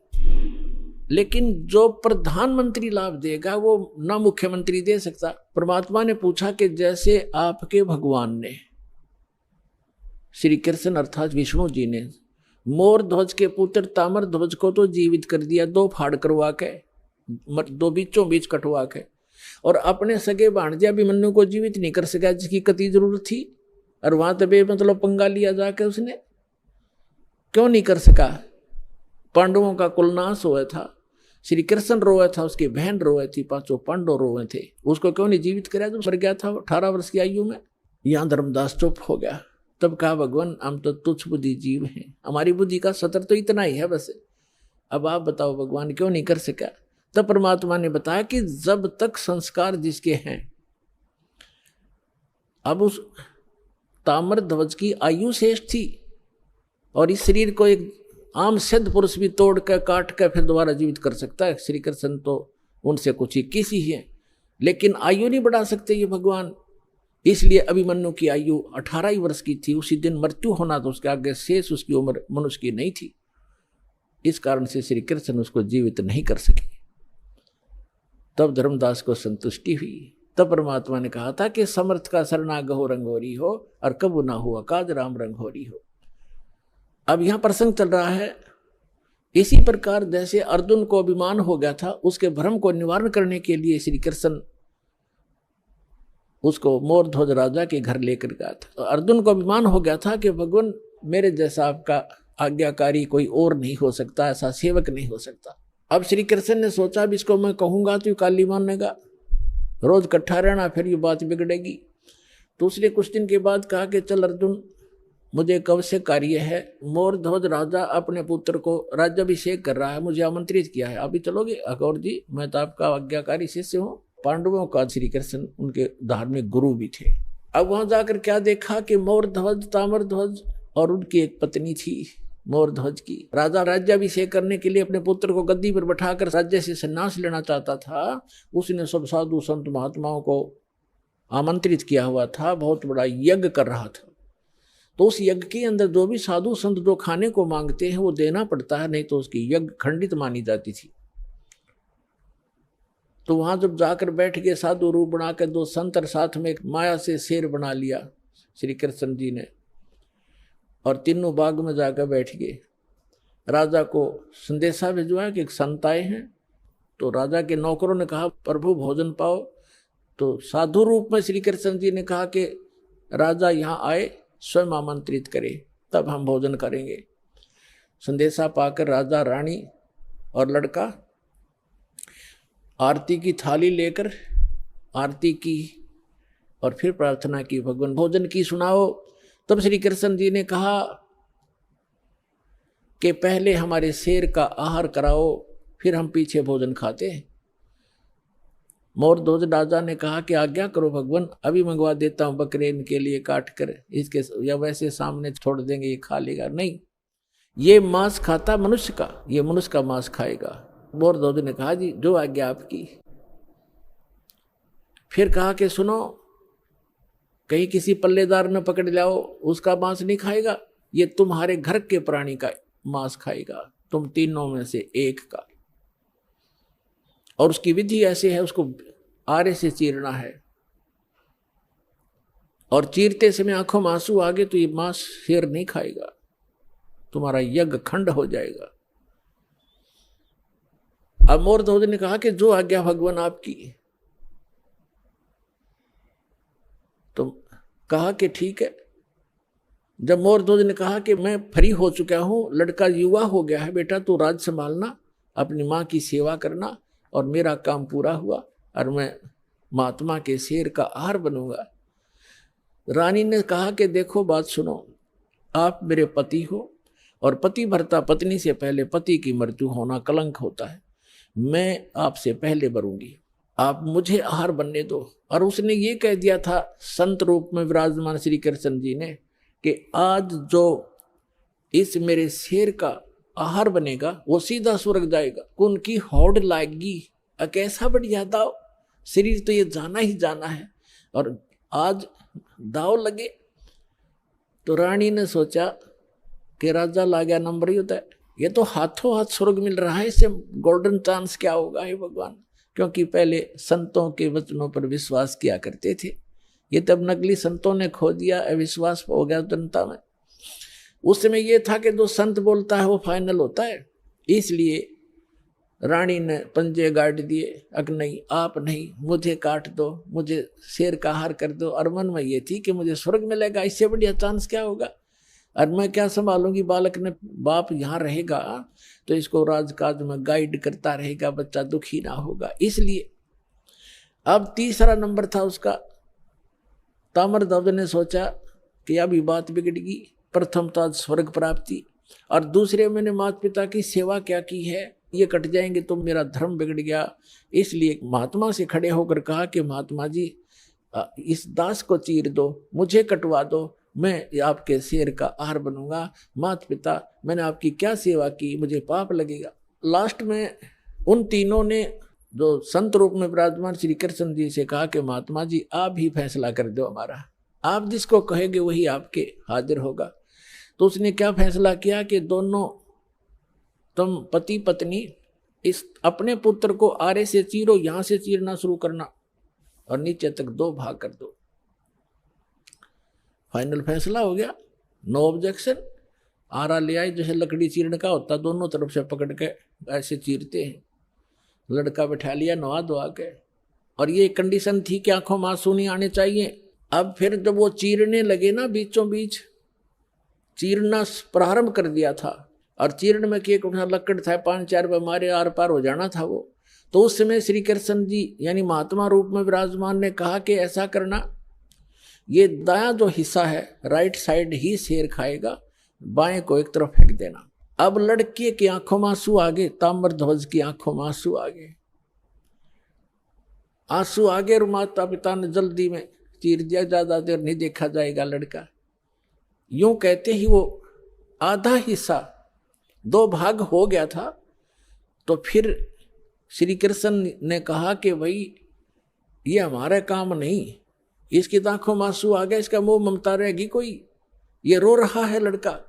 लेकिन जो प्रधानमंत्री लाभ देगा वो ना मुख्यमंत्री दे सकता। परमात्मा ने पूछा कि जैसे आपके भगवान ने, श्री कृष्ण अर्थात विष्णु जी ने, मोर ध्वज के पुत्र ताम्र ध्वज को तो जीवित कर दिया, 2 फाड़ करवा के, 2 बीचों बीच कटवा के, और अपने सगे भाणजे अभिमन्यु को जीवित नहीं कर सका, जिसकी कति जरूरत थी, और वहां तबे मतलब पंगा लिया जाके उसने क्यों नहीं कर सका? पांडवों का कुलनाश हुआ था, श्री कृष्ण रोए था, उसकी बहन रोए थी, 5 पांडव रोए थे, उसको क्यों नहीं जीवित कराया? तो मर गया था 18 वर्ष की आयु में। यहाँ धर्मदास चुप हो गया। तब कहा, भगवान हम तो तुच्छ बुद्धि जीव हैं, हमारी बुद्धि का सतर तो इतना ही है बस, अब आप बताओ भगवान क्यों नहीं कर सका? तब परमात्मा ने बताया कि जब तक संस्कार जिसके हैं, अब उस ताम्र ध्वज की आयु शेष थी, और इस शरीर को एक आम सिद्ध पुरुष भी तोड़ कर काट कर फिर दोबारा जीवित कर सकता है। श्री कृष्ण तो उनसे कुछ 21 ही है, लेकिन आयु नहीं बढ़ा सकते ये भगवान। इसलिए अभिमन्यु की आयु 18 ही वर्ष की थी, उसी दिन मृत्यु होना, तो उसके आगे शेष उसकी उम्र मनुष्य की नहीं थी। इस कारण से श्री कृष्ण उसको जीवित नहीं कर सके। तब धर्मदास को संतुष्टि हुई। तब परमात्मा ने कहा था कि समर्थ का शरणागहो रंगोरी हो, और कबू ना हुआ काज राम रंगोरी हो। अब यहां प्रसंग चल रहा है, इसी प्रकार जैसे अर्जुन को अभिमान हो गया था, उसके भ्रम को निवारण करने के लिए श्री कृष्ण उसको मोरध्वज राजा के घर लेकर गया था। तो अर्जुन को अभिमान हो गया था कि भगवान मेरे जैसा आपका आज्ञाकारी कोई और नहीं हो सकता, ऐसा सेवक नहीं हो सकता। अब श्री कृष्ण ने सोचा अब इसको मैं कहूंगा तो काली मानेगा, रोज इकट्ठा रहना, फिर ये बात बिगड़ेगी। तो उसने कुछ दिन के बाद कहा कि चल अर्जुन, मुझे एक आवश्यक कार्य है, मोरध्वज राजा अपने पुत्र को राज्याभिषेक कर रहा है, मुझे आमंत्रित किया है, अभी चलोगे? अकौर जी, मैं तो आपका आज्ञाकारी शिष्य हूँ। पांडवों का श्री कृष्ण उनके धार्मिक गुरु भी थे। अब वहां जाकर क्या देखा कि मोरध्वज, ताम्रध्वज और उनकी एक पत्नी थी मोरध्वज की। राजा राज्याभिषेक करने के लिए अपने पुत्र को गद्दी पर बैठाकर राज्य से संन्यास लेना चाहता था। उसने सब साधु संत महात्माओं को आमंत्रित किया हुआ था, बहुत बड़ा यज्ञ कर रहा था। तो उस यज्ञ के अंदर जो भी साधु संत जो खाने को मांगते हैं वो देना पड़ता है, नहीं तो उसकी यज्ञ खंडित मानी जाती थी। तो वहां जब जाकर बैठ गए साधु रूप बनाकर 2 संत, साथ में एक माया से शेर बना लिया श्री कृष्ण जी ने, और तीनों बाग में जाकर बैठ गए। राजा को संदेशा भिजवाया कि एक संत आए हैं। तो राजा के नौकरों ने कहा प्रभु भोजन पाओ। तो साधु रूप में श्री कृष्ण जी ने कहा कि राजा यहाँ आए, स्वयं आमंत्रित करे, तब हम भोजन करेंगे। संदेशा पाकर राजा, रानी और लड़का आरती की थाली लेकर आरती की और फिर प्रार्थना की, भगवान भोजन की सुनाओ। तब श्री कृष्ण जी ने कहा कि पहले हमारे शेर का आहार कराओ, फिर हम पीछे भोजन खाते हैं। मोर ध्वज राजा ने कहा कि आज्ञा करो भगवान, अभी मंगवा देता हूँ बकरे इनके लिए काट कर, इसके या वैसे सामने छोड़ देंगे, ये खा लेगा। नहीं, ये मांस खाता मनुष्य का, ये मनुष्य का मांस खाएगा। मोर ध्वज ने कहा जी जो आज्ञा आपकी। फिर कहा कि सुनो, कहीं किसी पल्लेदार ने पकड़ लाओ, उसका मांस नहीं खाएगा, ये तुम्हारे घर के प्राणी का मांस खाएगा, तुम तीनों में से एक का। और उसकी विधि ऐसे है, उसको आरे से चीरना है, और चीरते समय आंखों में आंसू आ गए तो ये मांस शेर नहीं खाएगा, तुम्हारा यज्ञ खंड हो जाएगा। अब मोर ध्वज ने कहा कि जो आज्ञा भगवान आपकी। तो कहा कि ठीक है। जब मोर ध्वज ने कहा कि मैं फ्री हो चुका हूं, लड़का युवा हो गया है, बेटा तू राज संभालना, अपनी माँ की सेवा करना, और मेरा काम पूरा हुआ और मैं महात्मा के शेर का आहार बनूंगा। रानी ने कहा कि देखो बात सुनो, आप मेरे पति हो और पति भरता पत्नी से पहले पति की मृत्यु होना कलंक होता है, मैं आपसे पहले मरूंगी, आप मुझे आहार बनने दो। और उसने ये कह दिया था संत रूप में विराजमान श्री कृष्ण जी ने कि आज जो इस मेरे शेर का आहार बनेगा वो सीधा स्वर्ग जाएगा, उनकी हौड़ लाएगी। कैसा बढ़िया दाव, शरीर तो ये जाना ही जाना है, और आज दाव लगे। तो रानी ने सोचा कि राजा ला गया नंबर, होता है ये तो हाथों हाथ स्वर्ग मिल रहा है, इससे गोल्डन चांस क्या होगा हे भगवान। क्योंकि पहले संतों के वचनों पर विश्वास किया करते थे, ये तब नकली संतों ने खो दिया, अविश्वास हो गया जनता में। उस समय ये था कि जो संत बोलता है वो फाइनल होता है, इसलिए रानी ने पंजे गाड़ दिए, अग नहीं आप नहीं, मुझे काट दो, मुझे शेर का आहार कर दो। और मन में ये थी कि मुझे स्वर्ग मिलेगा, इससे बढ़िया चांस क्या होगा, और मैं क्या संभालूंगी। बालक ने बाप यहाँ रहेगा तो इसको राजकाज में गाइड करता रहेगा, बच्चा दुखी ना होगा। इसलिए अब तीसरा नंबर था उसका। ताम्रध्वज ने सोचा कि अभी बात बिगड़गी, प्रथम तो आज स्वर्ग प्राप्ति, और दूसरे मैंने माता पिता की सेवा क्या की है, ये कट जाएंगे तो मेरा धर्म बिगड़ गया। इसलिए महात्मा से खड़े होकर कहा कि महात्मा जी इस दास को चीर दो, मुझे कटवा दो, मैं आपके शेर का आहार बनूंगा। माता पिता मैंने आपकी क्या सेवा की, मुझे पाप लगेगा। लास्ट में उन तीनों ने जो संत रूप में विराजमान श्री कृष्ण जी से कहा कि महात्मा जी आप ही फैसला कर दो हमारा, आप जिसको कहेंगे वही आपके हाजिर होगा। तो उसने क्या फैसला किया कि दोनों तुम पति पत्नी इस अपने पुत्र को आरे से चीरो, यहां से चीरना शुरू करना और नीचे तक 2 भाग कर दो। फाइनल फैसला हो गया, नो ऑब्जेक्शन। आरा ले आई, जैसे लकड़ी चीरने का होता, दोनों तरफ से पकड़ के ऐसे चीरते हैं। लड़का बैठा लिया नवा धोआ के, और ये कंडीशन थी कि आंखों में आंसू नहीं आने चाहिए। अब फिर जब वो चीरने लगे ना, बीचों बीच चीरना प्रारंभ कर दिया था, और चीरण में कि एक लकड़ था, 5-4 मारे आर पार हो जाना था वो। तो उस समय श्री कृष्ण जी यानी महात्मा रूप में विराजमान ने कहा कि ऐसा करना, ये दायां जो हिस्सा है राइट साइड ही शेर खाएगा, बाएं को एक तरफ फेंक देना। अब लड़के की आंखों में आंसू आ गए, ताम्रध्वज की आंखों में आंसू आ गए, आंसू आ गए। और माता पिता ने जल्दी में चीर दिया, ज्यादा देर नहीं देखा जाएगा लड़का। यूं कहते ही वो आधा हिस्सा 2 भाग हो गया था। तो फिर श्री कृष्ण ने कहा कि भाई ये हमारा काम नहीं, इसकी आंखों में आंसू आ गया, इसका मुंह ममता रहेगी कोई, ये रो रहा है लड़का।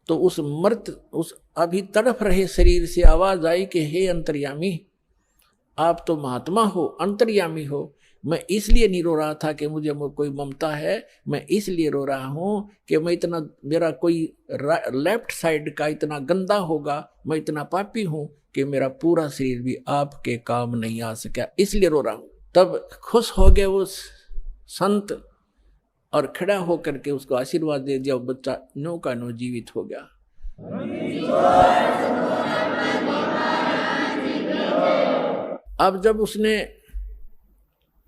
तो उस अभी तड़फ रहे शरीर से आवाज आई कि हे अंतर्यामी, आप तो महात्मा हो, अंतर्यामी हो, मैं इसलिए नहीं रो रहा था कि मुझे कोई ममता है, मैं इसलिए रो रहा हूं कि मैं इतना, मेरा कोई लेफ्ट साइड का इतना गंदा होगा, मैं इतना पापी हूं कि मेरा पूरा शरीर भी आपके काम नहीं आ सका, इसलिए रो रहा हूं। तब खुश हो गए वो संत और खड़ा होकर के उसको आशीर्वाद दे दिया। बच्चा नो का नो जीवित हो गया। अब जब उसने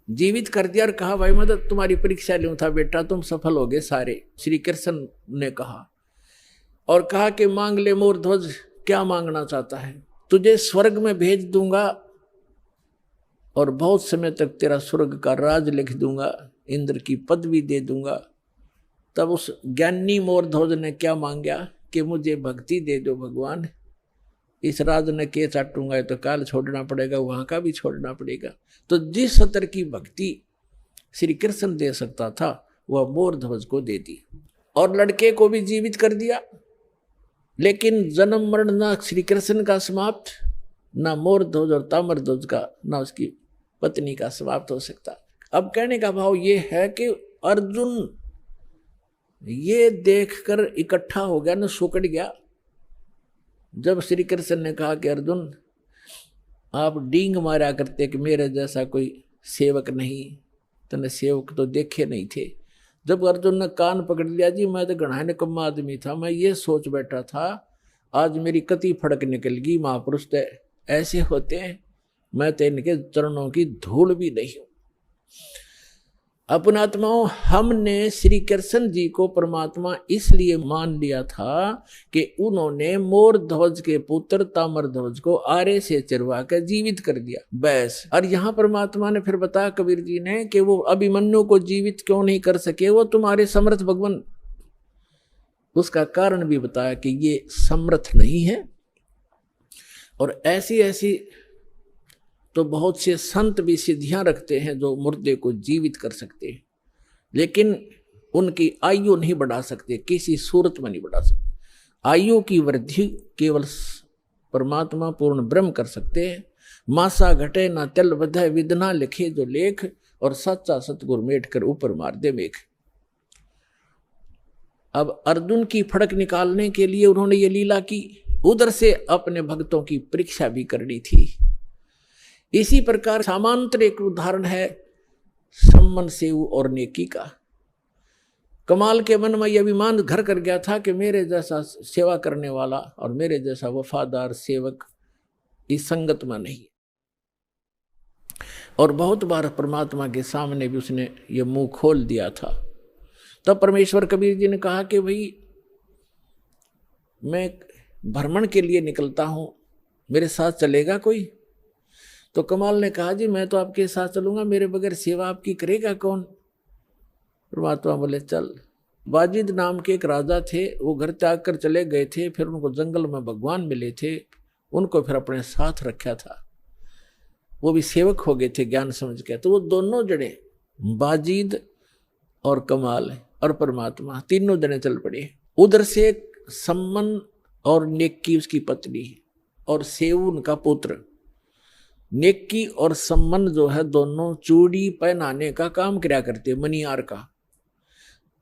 जीवित कर दिया और कहा भाई मैं तुम्हारी परीक्षा लूं था बेटा, तुम सफल हो गए सारे, श्री कृष्ण ने कहा और कहा कि मांग ले मोर ध्वज, क्या मांगना चाहता है? तुझे स्वर्ग में भेज दूंगा और बहुत समय तक तेरा स्वर्ग का राज लिख दूंगा, इंद्र की पदवी दे दूंगा। तब उस ज्ञानी मोर ध्वज ने क्या मांगा कि मुझे भक्ति दे दो भगवान, इस राज ने के चाटूंगा तो काल छोड़ना पड़ेगा, वहां का भी छोड़ना पड़ेगा। तो जिस स्तर की भक्ति श्री कृष्ण दे सकता था वह मोर ध्वज को दे दी और लड़के को भी जीवित कर दिया। लेकिन जन्म मरण ना श्री कृष्ण का समाप्त, ना मोर ध्वज और ताम्र ध्वज का, ना उसकी पत्नी का समाप्त हो सकता। अब कहने का भाव ये है कि अर्जुन ये देखकर इकट्ठा हो गया, न सुकड़ गया। जब श्री कृष्ण ने कहा कि अर्जुन आप डींग मारा करते कि मेरे जैसा कोई सेवक नहीं, तने सेवक तो देखे नहीं थे। जब अर्जुन ने कान पकड़ लिया, जी मैं तो घना निकम्मा आदमी था, मैं ये सोच बैठा था आज मेरी कति फड़क निकल गई, महापुरुष तो ऐसे होते हैं, मैं तो इनके चरणों की धूल भी नहीं हूं। अपनात्माओं, हमने श्री कृष्ण जी को परमात्मा इसलिए मान लिया था कि उन्होंने मोर ध्वज के पुत्र ताम्र ध्वज को आरे से चिरवा कर जीवित कर दिया, बस। और यहाँ परमात्मा ने फिर बताया कबीर जी ने कि वो अभिमन्यु को जीवित क्यों नहीं कर सके, वो तुम्हारे समर्थ भगवान। उसका कारण भी बताया कि ये समर्थ नहीं है। और ऐसी ऐसी तो बहुत से संत भी सिद्धियां रखते हैं जो मुर्दे को जीवित कर सकते हैं, लेकिन उनकी आयु नहीं बढ़ा सकते, किसी सूरत में नहीं बढ़ा सकते। आयु की वृद्धि केवल परमात्मा पूर्ण ब्रह्म कर सकते हैं। मासा घटे ना तल बधे, विदना लिखे जो लेख, और सच्चा सतगुरु मेट कर ऊपर मार दे मेघ। अब अर्जुन की फड़क निकालने के लिए उन्होंने ये लीला की, उधर से अपने भक्तों की परीक्षा भी करनी थी। इसी प्रकार समांतर एक उदाहरण है सम्मन सेव और नेकी का। कमाल के मन में यह अभिमान घर कर गया था कि मेरे जैसा सेवा करने वाला और मेरे जैसा वफादार सेवक इस संगत में नहीं। और बहुत बार परमात्मा के सामने भी उसने ये मुंह खोल दिया था। तब परमेश्वर कबीर जी ने कहा कि भाई मैं भ्रमण के लिए निकलता हूं, मेरे साथ चलेगा कोई? तो कमाल ने कहा जी मैं तो आपके साथ चलूंगा, मेरे बगैर सेवा आपकी करेगा कौन? परमात्मा बोले चल। वाजिद नाम के एक राजा थे, वो घर त्याग कर चले गए थे, फिर उनको जंगल में भगवान मिले थे, उनको फिर अपने साथ रखा था, वो भी सेवक हो गए थे ज्ञान समझ के। तो वो दोनों जने वाजिद और कमाल और परमात्मा तीनों जने चल पड़े। उधर से सम्मन और नेकी उसकी पत्नी और सेव उनका पुत्र। नेकी और सम्मन जो है दोनों चूड़ी पहनाने का काम किया करते, मनियार का।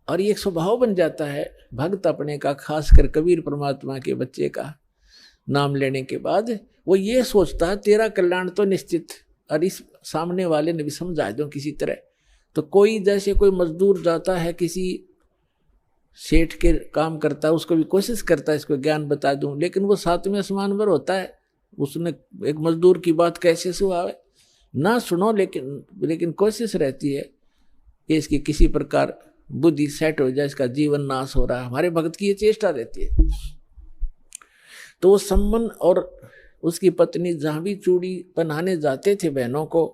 और ये स्वभाव बन जाता है भक्त अपने का, खासकर कबीर परमात्मा के बच्चे का नाम लेने के बाद वो ये सोचता है तेरा कल्याण तो निश्चित, और इस सामने वाले ने भी समझा दो किसी तरह। तो कोई जैसे कोई मजदूर जाता है किसी सेठ के काम करता है, उसको भी कोशिश करता है इसको ज्ञान बता दूं, लेकिन वो सातवें आसमान पर होता है, उसने एक मजदूर की बात कैसे सुनावे ना सुनो, लेकिन कोशिश रहती है कि इसकी किसी प्रकार बुद्धि सेट हो जाए, इसका जीवन नाश हो रहा है। हमारे भक्त की ये चेष्टा रहती है। तो वो सम्मन और उसकी पत्नी जहां भी चूड़ी पहनाने जाते थे बहनों को,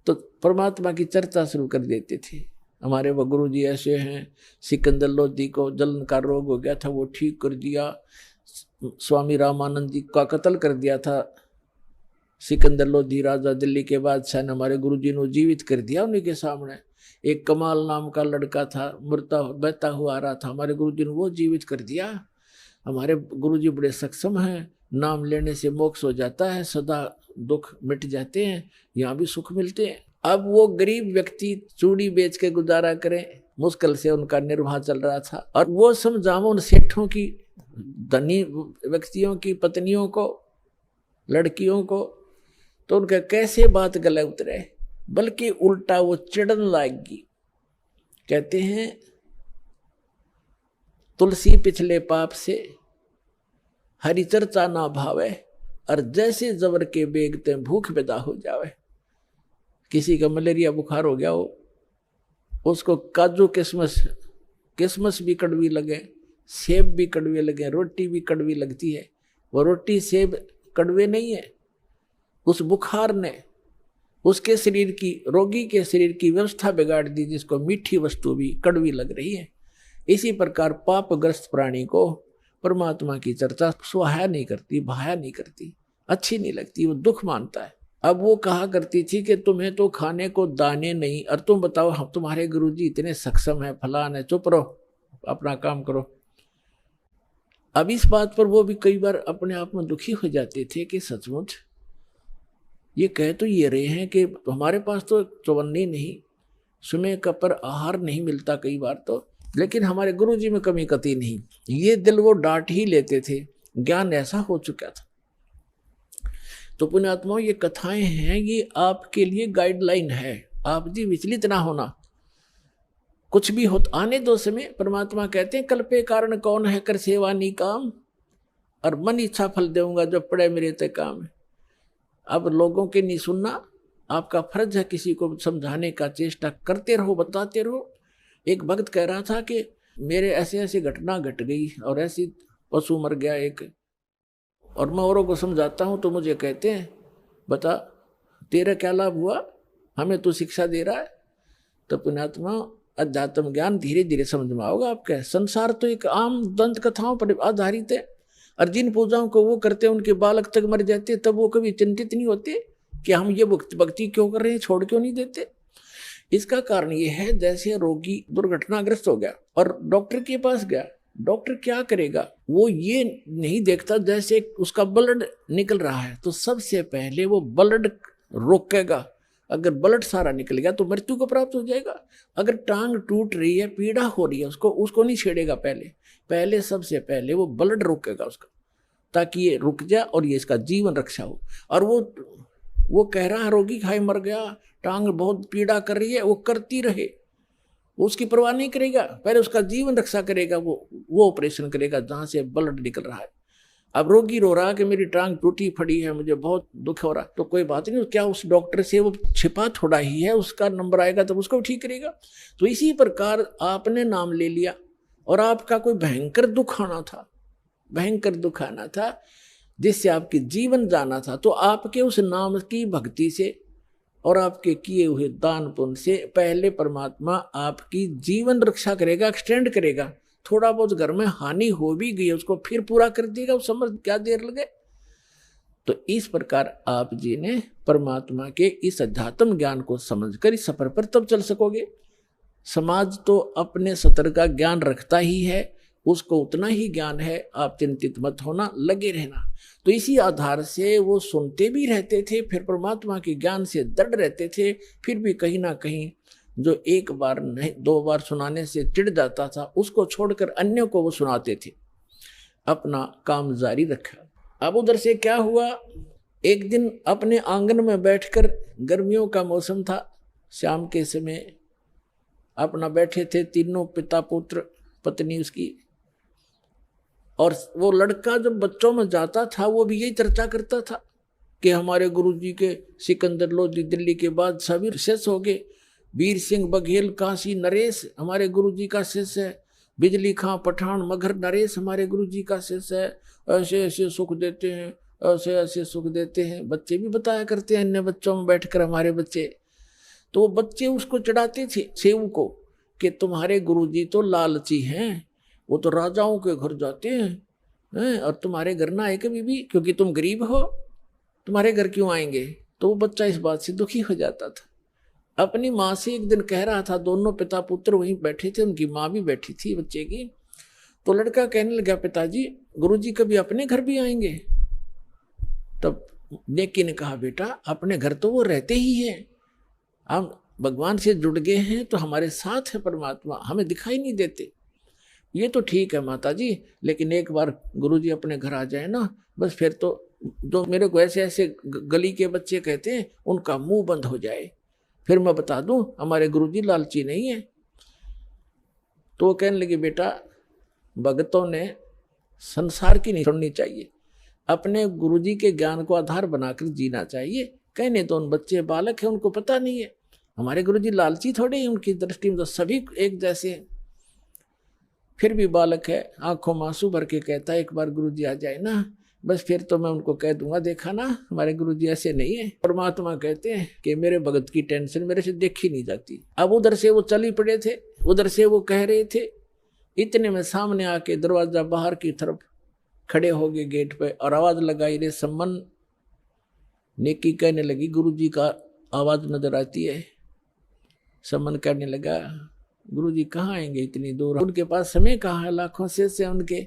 तो परमात्मा की चर्चा शुरू कर देते थे। हमारे वो गुरु जी ऐसे हैं, सिकंदर लोधी को जलन का रोग हो गया था, वो ठीक कर दिया। स्वामी रामानंद जी का कत्ल कर दिया था सिकंदर लोधी राजा, दिल्ली के बादशाह ने, हमारे गुरु जी ने जीवित कर दिया उन्हीं के सामने। एक कमाल नाम का लड़का था, मरता बहता हुआ आ रहा था, हमारे गुरु जी ने वो जीवित कर दिया। हमारे गुरु जी बड़े सक्षम हैं, नाम लेने से मोक्ष हो जाता है, सदा दुख मिट जाते हैं, यहाँ भी सुख मिलते हैं। अब वो गरीब व्यक्ति चूड़ी बेच के गुजारा करें, मुश्किल से उनका निर्वाह चल रहा था, और वो समझाओ उन सेठों की, धनी व्यक्तियों की पत्नियों को, लड़कियों को, तो उनका कैसे बात गले उतरे, बल्कि उल्टा वो चिढ़न लाएगी। कहते हैं तुलसी पिछले पाप से हरि चर्चा ना भावे, और जैसे जबर के बेगते भूख पैदा हो जावे। किसी का मलेरिया बुखार हो गया हो, उसको काजू किशमिश भी कड़वी लगे, सेब भी कड़वे लगे, रोटी भी कड़वी लगती है, वो रोटी सेब कड़वे नहीं है, उस बुखार ने उसके शरीर की, रोगी के शरीर की व्यवस्था बिगाड़ दी, जिसको मीठी वस्तु भी कड़वी लग रही है। इसी प्रकार पापग्रस्त प्राणी को परमात्मा की चर्चा सुहाया नहीं करती, भाया नहीं करती, अच्छी नहीं लगती, वो दुख मानता है। अब वो कहा करती थी कि तुम्हें तो खाने को दाने नहीं, और तुम बताओ हम तुम्हारे गुरुजी इतने सक्षम है, फलान है, चुप रहो, अपना काम करो। अब इस बात पर वो भी कई बार अपने आप में दुखी हो जाते थे कि सचमुच ये कह तो ये रहे हैं कि हमारे पास तो चौवन्नी नहीं, समय का पर आहार नहीं मिलता कई बार तो, लेकिन हमारे गुरुजी में कमी कती नहीं। ये दिल वो डांट ही लेते थे, ज्ञान ऐसा हो चुका था। तो पुण्यात्माओं, ये कथाएं हैं, ये आपके लिए गाइडलाइन है। आप जी विचलित ना होना, कुछ भी हो आने दो समय। परमात्मा कहते हैं कल्पे कारण कौन है कर सेवा नी काम, और मन इच्छा फल देऊंगा जो पड़े मेरे ते काम है। अब लोगों के नहीं सुनना, आपका फर्ज है किसी को समझाने का, चेष्टा करते रहो, बताते रहो। एक भक्त कह रहा था कि मेरे ऐसे ऐसे घटना घट गई और ऐसी पशु मर गया एक, और मैं औरों को समझाता हूँ तो मुझे कहते हैं बता तेरा क्या लाभ हुआ, हमें तो शिक्षा दे रहा है। तो पुण्यात्मा, अध्यात्म ज्ञान धीरे धीरे समझ में आओगे आपके। संसार तो एक आम दंत कथाओं पर आधारित है, और जिन पूजाओं को वो करते हैं उनके बालक तक मर जाते, तब वो कभी चिंतित नहीं होते कि हम ये भक्ति क्यों कर रहे हैं, छोड़ क्यों नहीं देते। इसका कारण ये है, जैसे रोगी दुर्घटनाग्रस्त हो गया और डॉक्टर के पास गया, डॉक्टर क्या करेगा, वो ये नहीं देखता जैसे उसका ब्लड निकल रहा है तो सबसे पहले वो ब्लड रोकेगा। अगर ब्लड सारा निकल गया तो मृत्यु को प्राप्त हो जाएगा। अगर टांग टूट रही है, पीड़ा हो रही है, उसको नहीं छेड़ेगा, पहले सबसे पहले वो ब्लड रोकेगा उसका, ताकि ये रुक जाए और ये इसका जीवन रक्षा हो। और वो कह रहा है रोगी खाए मर गया, टांग बहुत पीड़ा कर रही है, वो करती रहे, वो उसकी परवाह नहीं करेगा, पहले उसका जीवन रक्षा करेगा, वो ऑपरेशन करेगा जहां से ब्लड निकल रहा है। अब रोगी रो रहा है कि मेरी टांग टूटी पड़ी है, मुझे बहुत दुख हो रहा है, तो कोई बात नहीं, क्या उस डॉक्टर से वो छिपा थोड़ा ही है, उसका नंबर आएगा तब उसको ठीक करेगा। तो इसी प्रकार आपने नाम ले लिया और आपका कोई भयंकर दुख आना था जिससे आपके जीवन जाना था, तो आपके उस नाम की भक्ति से और आपके किए हुए दान पुण्य से पहले परमात्मा आपकी जीवन रक्षा करेगा, एक्सटेंड करेगा। थोड़ा बहुत घर में हानि हो भी गई उसको फिर पूरा कर देगा, उस समझ क्या देर लगे। तो इस प्रकार आप जी ने परमात्मा के इस अध्यात्म ज्ञान को समझकर इस सफर पर तब चल सकोगे। समाज तो अपने सतर का ज्ञान रखता ही है, उसको उतना ही ज्ञान है, आप चिंतित मत होना, लगे रहना। तो इसी आधार से वो सुनते भी रहते थे, फिर परमात्मा के ज्ञान से दृढ़ रहते थे, फिर भी कहीं ना कहीं जो एक बार नहीं 2 बार सुनाने से चिढ़ जाता था उसको छोड़कर अन्यों को वो सुनाते थे, अपना काम जारी रखा। अब उधर से क्या हुआ, एक दिन अपने आंगन में बैठकर, गर्मियों का मौसम था, शाम के समय अपना बैठे थे तीनों, पिता पुत्र पत्नी उसकी, और वो लड़का जब बच्चों में जाता था वो भी यही चर्चा करता था कि हमारे गुरुजी के सिकंदर लोधी दिल्ली के बाद सभी शिष्य हो गए, वीर सिंह बघेल काशी नरेश हमारे गुरुजी का शिष्य है, बिजली खां पठान मगर नरेश हमारे गुरुजी का शिष्य है, ऐसे ऐसे सुख देते हैं, ऐसे ऐसे सुख देते हैं। बच्चे भी बताया करते हैं अन्य बच्चों में बैठकर हमारे बच्चे, तो वो बच्चे उसको चढ़ाते थे सेव को कि तुम्हारे गुरुजी तो लालची हैं, वो तो राजाओं के घर जाते हैं और तुम्हारे घर ना आए कभी भी, क्योंकि तुम गरीब हो, तुम्हारे घर क्यों आएंगे। तो वो बच्चा इस बात से दुखी हो जाता था। अपनी माँ से एक दिन कह रहा था, दोनों पिता पुत्र वहीं बैठे थे, उनकी माँ भी बैठी थी बच्चे की, तो लड़का कहने लगा पिताजी गुरुजी कभी अपने घर भी आएंगे। तब नेकी ने कहा बेटा अपने घर तो वो रहते ही हैं, हम भगवान से जुड़ गए हैं तो हमारे साथ है परमात्मा, हमें दिखाई नहीं देते। ये तो ठीक है माता जी, लेकिन एक बार गुरुजी अपने घर आ जाए ना, बस फिर तो जो मेरे को ऐसे ऐसे गली के बच्चे कहते हैं उनका मुंह बंद हो जाए, फिर मैं बता दूं हमारे गुरुजी लालची नहीं है। तो वो कहने लगे बेटा, भगतों ने संसार की नहीं सुननी चाहिए, अपने गुरुजी के ज्ञान को आधार बनाकर जीना चाहिए। कहने तो उन बच्चे बालक है, उनको पता नहीं है, हमारे गुरुजी लालची थोड़े हैं, उनकी दृष्टि में तो सभी एक जैसे हैं। फिर भी बालक है, आंखों में आंसू भर के कहता है एक बार गुरुजी आ जाए ना, बस फिर तो मैं उनको कह दूंगा देखा ना हमारे गुरुजी ऐसे नहीं है। परमात्मा कहते हैं कि मेरे भगत की टेंशन मेरे से देखी नहीं जाती। अब उधर से वो चल ही पड़े थे, उधर से वो कह रहे थे, इतने में सामने आके दरवाजा बाहर की तरफ खड़े हो गए गेट पे और आवाज लगाई रे सम्मन। नेकी कहने लगी गुरुजी का आवाज नजर आती है। सम्मन कहने लगा गुरुजी कहाँ आएंगे इतनी दूर, उनके पास समय कहाँ है, लाखों से उनके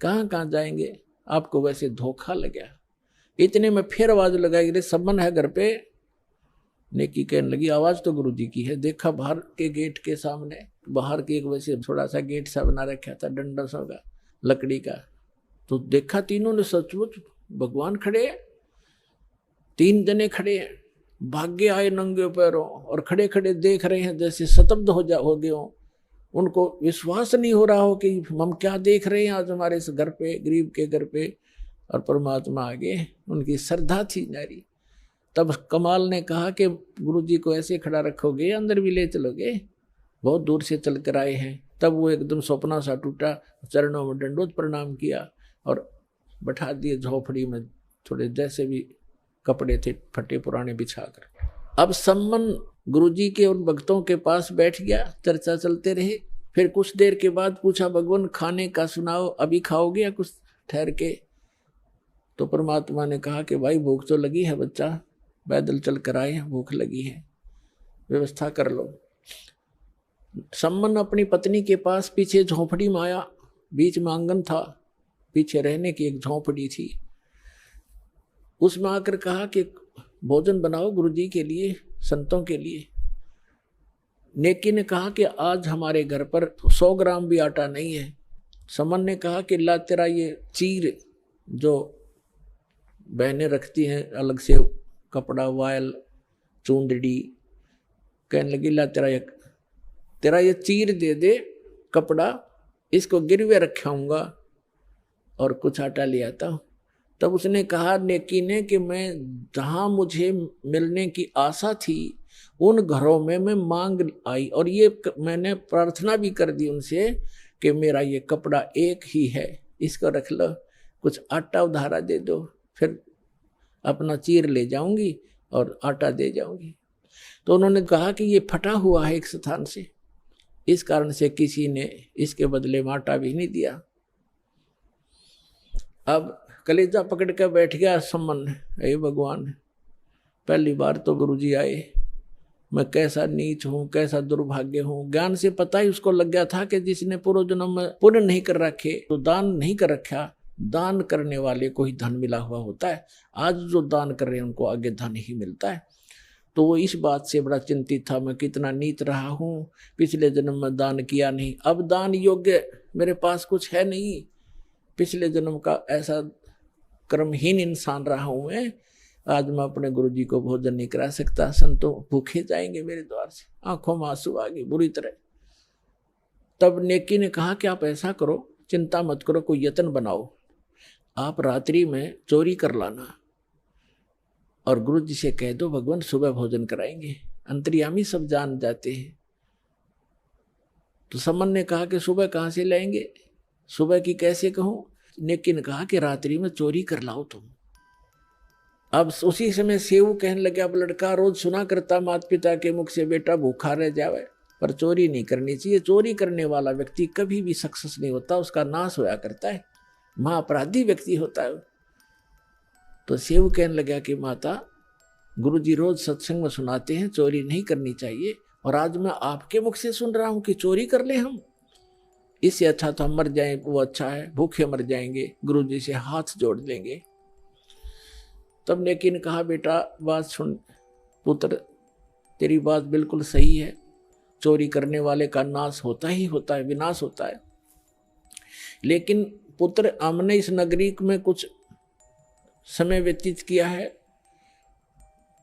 कहाँ कहाँ जाएंगे, आपको वैसे धोखा लगा। इतने में फिर आवाज लगाई रे सम्मन है घर पे। नेकी कहने लगी आवाज तो गुरुजी की है। देखा बाहर के गेट के सामने, बाहर के एक वैसे थोड़ा सा गेट सा बना रखा था डंडा सा का लकड़ी का, तो देखा तीनों ने सचमुच भगवान खड़े हैं, 3 जने खड़े हैं, भाग्य आए नंगे पैरों और खड़े खड़े देख रहे हैं जैसे स्तब्ध हो गए हो। उनको विश्वास नहीं हो रहा हो कि हम क्या देख रहे हैं आज हमारे इस घर पे, गरीब के घर पे, और परमात्मा आगे। उनकी श्रद्धा थी नारी। तब कमाल ने कहा कि गुरुजी को ऐसे खड़ा रखोगे, अंदर भी ले चलोगे, बहुत दूर से चल कर आए हैं। तब वो एकदम सपना सा टूटा, चरणों में दंडोत प्रणाम किया और बैठा दिए झोपड़ी में, थोड़े जैसे भी कपड़े थे फटे पुराने बिछाकर। अब सम्मन गुरुजी के उन भक्तों के पास बैठ गया, चर्चा चलते रहे। फिर कुछ देर के बाद पूछा भगवान खाने का सुनाओ, अभी खाओगे या कुछ ठहर के? तो परमात्मा ने कहा कि भाई भूख तो लगी है बच्चा, पैदल चल कर आए हैं, भूख लगी है, व्यवस्था कर लो। सम्मन अपनी पत्नी के पास पीछे झोपड़ी में आया, बीच में आंगन था, पीछे रहने की एक झोपड़ी थी। उसमें आकर कहा कि भोजन बनाओ गुरुजी के लिए, संतों के लिए। नेकी ने कहा कि आज हमारे घर पर 100 ग्राम भी आटा नहीं है। समन ने कहा कि ला तेरा ये चीर जो बहनें रखती हैं अलग से कपड़ा, वायल, चूंदड़ी, कहने लगी ला तेरा ये चीर दे दे कपड़ा, इसको गिरवे रखाऊंगा और कुछ आटा ले आता हूँ। तब उसने कहा नेकी ने कि मैं जहाँ मुझे मिलने की आशा थी उन घरों में मैं मांग आई, और ये मैंने प्रार्थना भी कर दी उनसे कि मेरा ये कपड़ा एक ही है, इसको रख लो, कुछ आटा उधारा दे दो, फिर अपना चीर ले जाऊंगी और आटा दे जाऊंगी। तो उन्होंने कहा कि ये फटा हुआ है एक स्थान से, इस कारण से किसी ने इसके बदले में आटा भी नहीं दिया। अब कलेजा पकड़ कर बैठ गया सम्मन, हे भगवान पहली बार तो गुरुजी आए, मैं कैसा नीच हूँ, कैसा दुर्भाग्य हूँ। ज्ञान से पता ही उसको लग गया था कि जिसने पूर्व जन्म में पुण्य नहीं कर रखे, तो दान नहीं कर रखा, दान करने वाले को ही धन मिला हुआ होता है। आज जो दान कर रहे हैं उनको आगे धन ही मिलता है। तो वो इस बात से बड़ा चिंतित था, मैं कितना नीच रहा हूँ, पिछले जन्म में दान किया नहीं, अब दान योग्य मेरे पास कुछ है नहीं, पिछले जन्म का ऐसा कर्महीन इंसान रहा हूं मैं, आज मैं अपने गुरुजी को भोजन नहीं करा सकता, संतों भूखे जाएंगे मेरे द्वार से। आंखों में आंसू आ गए बुरी तरह। तब नेकी ने कहा कि आप ऐसा करो, चिंता मत करो, कोई यत्न बनाओ, आप रात्रि में चोरी कर लाना और गुरुजी से कह दो भगवान सुबह भोजन कराएंगे, अंतर्यामी सब जान जाते हैं। तो समन ने कहा कि सुबह कहाँ से लाएंगे, सुबह की कैसे कहूं? नेकी ने कहा कि रात्रि में चोरी कर लाओ तुम। अब उसी समय सेऊ कहने लगे, अब लड़का रोज सुना करता माता पिता के मुख से बेटा भूखा रह जावे, पर चोरी नहीं करनी चाहिए। चोरी करने वाला व्यक्ति कभी भी सक्सेस नहीं होता, उसका नाश होया करता है, महाअपराधी व्यक्ति होता है। तो सेऊ कहने लगा कि माता गुरुजी रोज सत्संग में सुनाते हैं चोरी नहीं करनी चाहिए, और आज मैं आपके मुख से सुन रहा हूं कि चोरी कर ले हम, इससे अच्छा तो हम मर जाएं, वो अच्छा है, भूखे मर जाएंगे, गुरुजी से हाथ जोड़ लेंगे। तब नेकी ने कहा बेटा बात सुन पुत्र, तेरी बात बिल्कुल सही है, चोरी करने वाले का नाश होता ही होता है, विनाश होता है। लेकिन पुत्र, हमने इस नगरी में कुछ समय व्यतीत किया है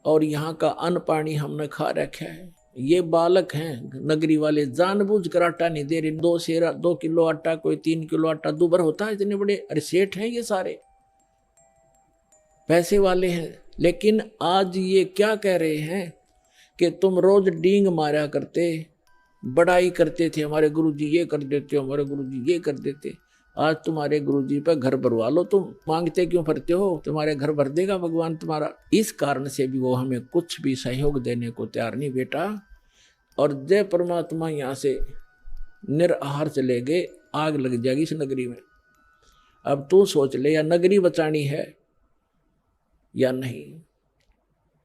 और यहाँ का अन्न पानी हमने खा रखा है। ये बालक हैं नगरी वाले, जानबूझ कर आटा नहीं दे रहे। 2 किलो आटा, कोई 3 किलो आटा दुबर होता है, इतने बड़े। अरे सेठ हैं ये सारे, पैसे वाले हैं। लेकिन आज ये क्या कह रहे हैं कि तुम रोज डींग मारा करते, बड़ाई करते थे, हमारे गुरुजी ये कर देते, हमारे गुरुजी ये कर देते। आज तुम्हारे गुरुजी पे घर भरवा लो, तुम मांगते क्यों फिरते हो? तुम्हारे घर भर देगा भगवान तुम्हारा। इस कारण से भी वो हमें कुछ भी सहयोग देने को तैयार नहीं बेटा। और जय परमात्मा यहाँ से निराहार चले गए, आग लग जाएगी इस नगरी में। अब तू सोच ले, या नगरी बचानी है या नहीं।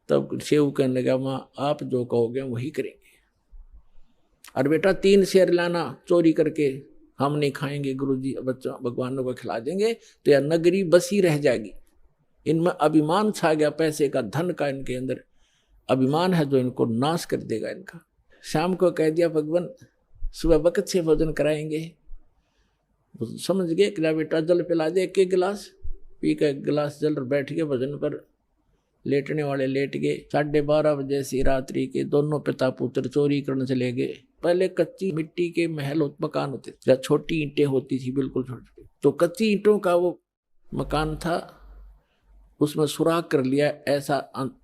तब सेव कहने लगा, माँ आप जो कहोगे वही करेंगे। और बेटा 3 शेर लाना चोरी करके, हम नहीं खाएंगे, गुरुजी बच्चा भगवानों को खिला देंगे, तो यह नगरी बसी रह जाएगी। इनमें अभिमान छा गया, पैसे का, धन का इनके अंदर अभिमान है जो इनको नाश कर देगा इनका। शाम को कह दिया भगवान सुबह वक्त से भोजन कराएंगे। समझ गए, क्या बेटा जल पिला दे, एक गिलास पी का, 1 गिलास जल, बैठ गए भोजन पर। लेटने वाले लेट गए। 12:30 बजे से रात्रि के दोनों पिता पुत्र चोरी करने चले गए। पहले कच्ची मिट्टी के महल मकान होते थे, जहाँ छोटी ईंटें होती थी, बिल्कुल छोटी, तो कच्ची ईंटों का वो मकान था, उसमें सुराख कर लिया, ऐसा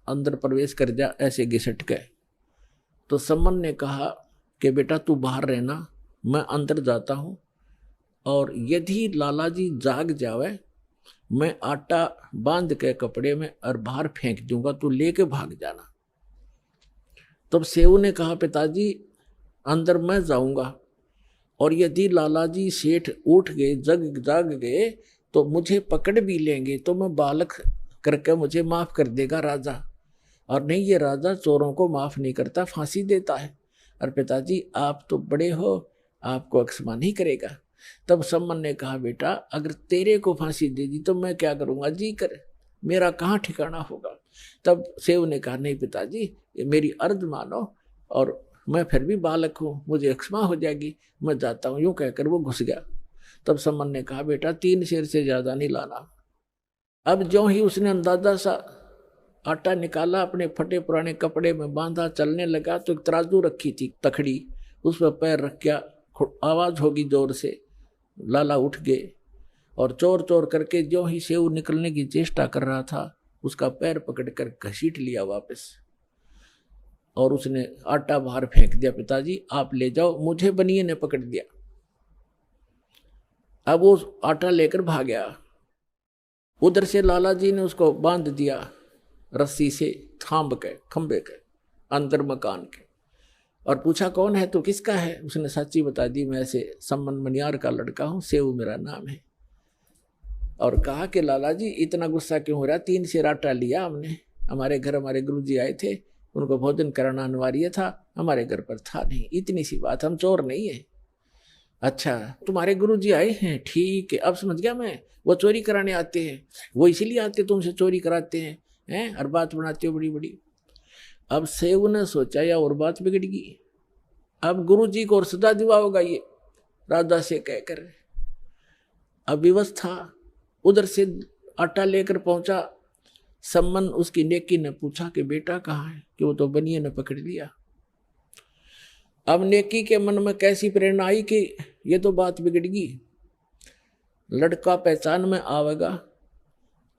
अंदर प्रवेश कर जा, ऐसे घिसट गए। तो सम्मन ने कहा कि बेटा तू बाहर रहना, मैं अंदर जाता हूँ, और यदि लाला जी जाग जावे, मैं आटा बांध के कपड़े में और बाहर फेंक दूंगा, तू लेके भाग जाना। तब सेऊ ने कहा पिताजी अंदर मैं जाऊंगा, और यदि लाला जी सेठ उठ गए, जाग गए, तो मुझे पकड़ भी लेंगे, तो मैं बालक करके मुझे माफ कर देगा राजा। और नहीं, ये राजा चोरों को माफ नहीं करता, फांसी देता है। और पिताजी आप तो बड़े हो, आपको अक्षमा नहीं करेगा। तब सम्मन ने कहा बेटा अगर तेरे को फांसी दे दी तो मैं क्या करूंगा, जी कर, मेरा कहाँ ठिकाना होगा। तब सेव ने कहा नहीं पिताजी, मेरी अर्ज मानो, और मैं फिर भी बालक हूँ, मुझे अक्षमा हो जाएगी, मैं जाता हूँ। यूं कहकर वो घुस गया। तब सम्मन ने कहा बेटा 3 शेर से ज्यादा नहीं लाना। अब जो ही उसने अंदाजा सा आटा निकाला, अपने फटे पुराने कपड़े में बांधा, चलने लगा, तो एक तराजू रखी थी तखड़ी, उस पर पैर रख गया, आवाज होगी जोर से, लाला उठ गए, और चोर चोर करके जो ही सेव निकलने की चेष्टा कर रहा था, उसका पैर पकड़कर घसीट लिया वापस, और उसने आटा बाहर फेंक दिया। पिताजी आप ले जाओ, मुझे बनिए ने पकड़ दिया। अब वो आटा लेकर भाग गया। उधर से लाला जी ने उसको बांध दिया रस्सी से, थांब के, खंबे के अंदर मकान के, और पूछा कौन है तू, किसका है? उसने सच्ची बता दी, मैं ऐसे सम्मन मनियार का लड़का हूँ, सेव मेरा नाम है। और कहा कि लाला जी इतना गुस्सा क्यों हो रहा, 3 शेर आटा लिया हमने, हमारे घर हमारे गुरुजी आए थे, उनको भोजन कराना अनिवार्य था, हमारे घर पर था नहीं, इतनी सी बात, हम चोर नहीं है। अच्छा तुम्हारे गुरुजी आए हैं, ठीक है, अब समझ गया मैं, वो चोरी कराने आते हैं, वो इसीलिए आते तुमसे चोरी कराते हैं, हर बात बनाते हो बड़ी बड़ी। अब सेव ने सोचा या और बात बिगड़ गई, अब गुरुजी को और सजा दिवा होगा ये राजा से कहकर। अब व्यवस्था, उधर से आटा लेकर पहुंचा सम्मन, उसकी नेकी ने पूछा कि बेटा कहाँ है, कि वो तो बनिए ने पकड़ लिया। अब नेकी के मन में कैसी प्रेरणा आई कि ये तो बात बिगड़ गई, लड़का पहचान में आवेगा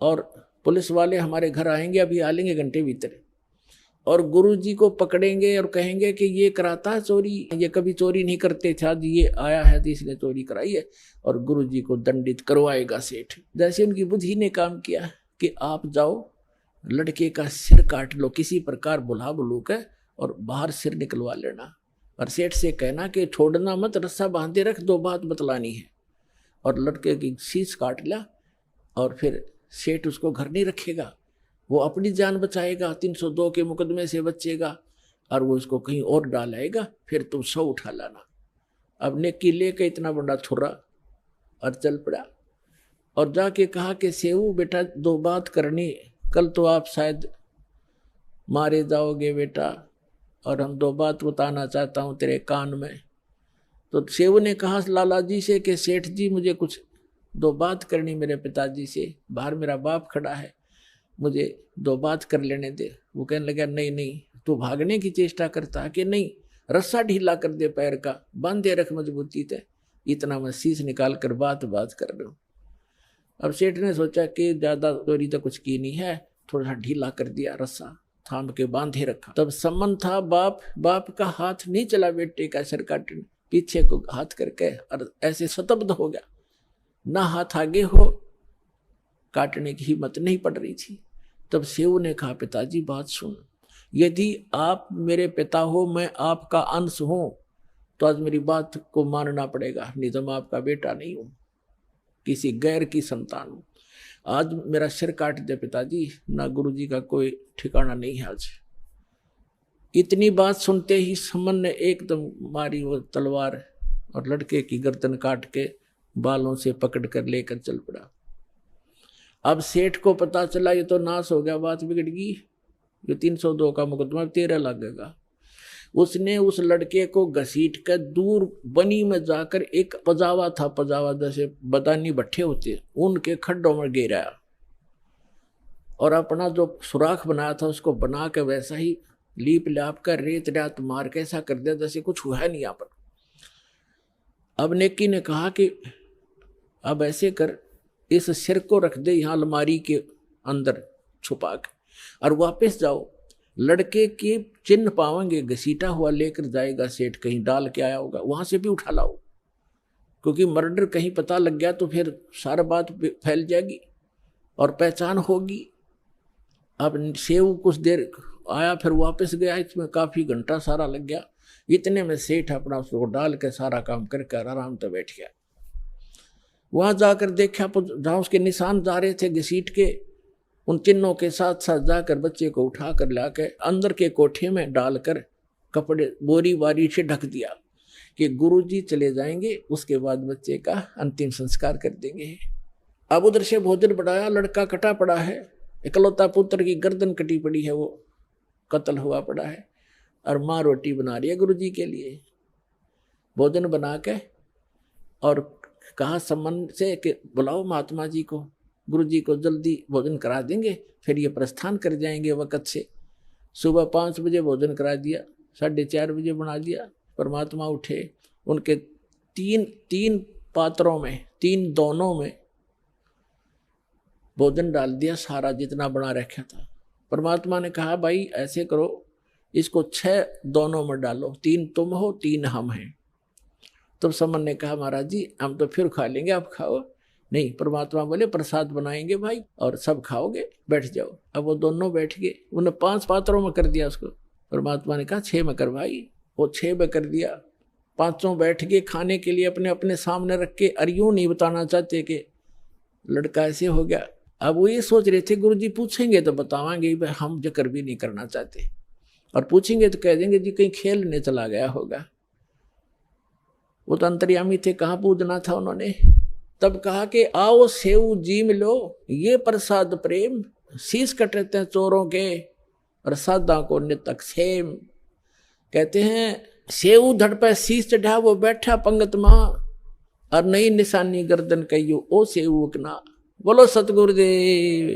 और पुलिस वाले हमारे घर आएंगे, अभी आ लेंगे घंटे भीतर, और गुरुजी को पकड़ेंगे और कहेंगे कि ये कराता है चोरी, ये कभी चोरी नहीं करते थे, आज ये आया है तो इसने चोरी कराई है, और गुरुजी को दंडित करवाएगा सेठ। जैसे उनकी बुद्धि ने काम किया कि आप जाओ लड़के का सिर काट लो, किसी प्रकार बुला बुलू के, और बाहर सिर निकलवा लेना, और सेठ से कहना कि छोड़ना मत, रस्सा बांधे रख, 2 बात बतलानी है। और लड़के की शीश काट लिया, और फिर सेठ उसको घर नहीं रखेगा, वो अपनी जान बचाएगा, 302 के मुकदमे से बचेगा, और वो उसको कहीं और डाल आएगा, फिर तुम 100 उठा लाना। अब नेकी लेके इतना बड़ा छुरा और चल पड़ा, और जाके कहा कि सेऊ बेटा 2 बात करनी, कल तो आप शायद मारे जाओगे बेटा, और हम दो बात बताना चाहता हूँ तेरे कान में। तो सेऊ ने कहा लाला जी से कि सेठ जी मुझे कुछ दो बात करनी मेरे पिताजी से, बाहर मेरा बाप खड़ा है, मुझे दो बात कर लेने दे। वो कहने लगा नहीं नहीं, तू भागने की चेष्टा करता है कि नहीं, रस्सा ढीला कर दे पैर का, बांधे रख मजबूती से, इतना मैं शीश निकाल कर बात कर रहा हूँ। अब सेठ ने सोचा कि ज्यादा चोरी तो कुछ की नहीं है, थोड़ा सा ढीला कर दिया, रस्सा थाम के बांधे रखा। तब सम्मन था, बाप का हाथ नहीं चला बेटे का सिर काटने, पीछे को हाथ करके और ऐसे स्तब्ध हो गया, ना हाथ आगे हो, काटने की हिम्मत नहीं पड़ रही थी। तब सेऊ ने कहा पिताजी बात सुन, यदि आप मेरे पिता हो, मैं आपका अंश हूं, तो आज मेरी बात को मानना पड़ेगा, नहीं तो मैं आपका बेटा नहीं हूं, किसी गैर की संतान हूं। आज मेरा सिर काट दे पिताजी, ना गुरुजी का कोई ठिकाना नहीं है आज। इतनी बात सुनते ही समन ने एकदम मारी वो तलवार और लड़के की गर्दन काट के बालों से पकड़ कर लेकर चल पड़ा। अब सेठ को पता चला ये तो नाश हो गया, बात बिगड़ गई, ये 302 का मुकदमा 13 लगेगा। उसने उस लड़के को घसीट कर दूर बनी में जाकर, एक पजावा था, पजावा जैसे बदानी भट्ठे होते, उनके खड्डों में गिराया और अपना जो सुराख बनाया था उसको बना के वैसा ही लीप लाप कर रेत रात मार के ऐसा कर दिया जैसे कुछ हुआ नहीं यहाँ पर। अब नेकी ने कहा कि अब ऐसे कर, इस सिर को रख दे यहाँ अलमारी के अंदर छुपा के, और वापस जाओ, लड़के के चिन्ह पावेंगे, घसीटा हुआ लेकर जाएगा सेठ, कहीं डाल के आया होगा, वहां से भी उठा लाओ, क्योंकि मर्डर कहीं पता लग गया तो फिर सारा बात फैल जाएगी और पहचान होगी। अब सेऊ कुछ देर आया, फिर वापस गया, इसमें काफी घंटा सारा लग गया। इतने में सेठ अपना उसको डाल के सारा काम करके आराम से बैठ गया। वहां जाकर देखा जहां उसके निशान जा रहे थे घसीट के, उन चिन्हों के साथ साथ जाकर बच्चे को उठा कर लाकर अंदर के कोठे में डालकर कपड़े बोरी बारी से ढक दिया कि गुरुजी चले जाएंगे, उसके बाद बच्चे का अंतिम संस्कार कर देंगे। अब उधर से भोजन बढ़ाया, लड़का कटा पड़ा है, इकलौता पुत्र की गर्दन कटी पड़ी है, वो कत्ल हुआ पड़ा है, और माँ रोटी बना रही है गुरुजी के लिए। भोजन बना के और कहा संबंध से कि बुलाओ महात्मा जी को, गुरुजी को जल्दी भोजन करा देंगे, फिर ये प्रस्थान कर जाएंगे वक़्त से। सुबह 5 बजे भोजन करा दिया, 4:30 बजे बना दिया। परमात्मा उठे, उनके तीन पात्रों में, 3 दोनों में भोजन डाल दिया, सारा जितना बना रखा था। परमात्मा ने कहा भाई ऐसे करो, इसको 6 दोनों में डालो, 3 तुम हो 3 हम हैं। तब समन ने कहा महाराज जी हम तो फिर खा लेंगे, आप खाओ। नहीं, परमात्मा बोले प्रसाद बनाएंगे भाई और सब खाओगे, बैठ जाओ। अब वो दोनों बैठ गए, उन्हें 5 पात्रों में कर दिया उसको। परमात्मा ने कहा 6 में कर भाई, वो 6 में कर दिया। 5 बैठ गए खाने के लिए, अपने अपने सामने रख के, और यूं नहीं बताना चाहते कि लड़का ऐसे हो गया। अब वो ये सोच रहे थे गुरुजी पूछेंगे तो बतावांगे, हम जिक्र भी नहीं करना चाहते, और पूछेंगे तो कह देंगे जी कहीं खेलने चला गया होगा। वो तो अंतर्यामी थे, कहाँ पूजना था उन्होंने। तब कहा कि आओ सेऊ जी मिलो, ये प्रसाद प्रेम, शीश कटते हैं चोरों के और सादा को नितक सेम। कहते हैं सेऊ धड़ पे शीश चढ़ा, वो बैठा पंगत मां, और नई निशानी गर्दन कहियो ओ सेऊ उकना। बोलो सतगुरुदेव।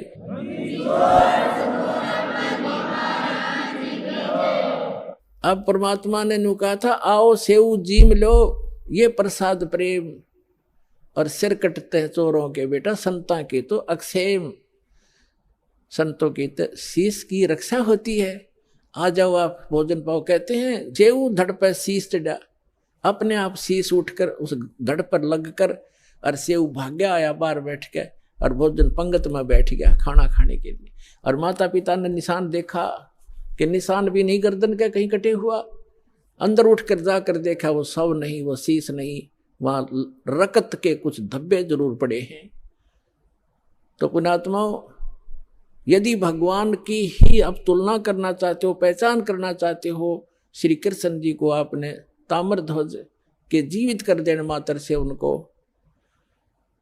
अब परमात्मा ने नु कहा था आओ सेऊ जी मिलो, ये प्रसाद प्रेम, और सिर कटते हैं चोरों के बेटा, संता के तो अक्षेम। संतों की तो शीश की रक्षा होती है। आ जाओ आप भोजन पाओ। कहते हैं जेऊ धड़ पर शीश चढ़ा, अपने आप शीश उठकर उस धड़ पर लगकर, और सेऊ भाग्या आया बाहर बैठ के, और भोजन पंगत में बैठ गया खाना खाने के लिए। और माता पिता ने निशान देखा कि निशान भी नहीं गर्दन का कहीं कटे हुआ। अंदर उठकर जाकर देखा वो शव नहीं, वो शीश नहीं, वहां रकत के कुछ धब्बे जरूर पड़े हैं। तो पुण्यात्माओं, यदि भगवान की ही आप तुलना करना चाहते हो, पहचान करना चाहते हो, श्री कृष्ण जी को आपने ताम्रध्वज के जीवित कर देने मात्र से उनको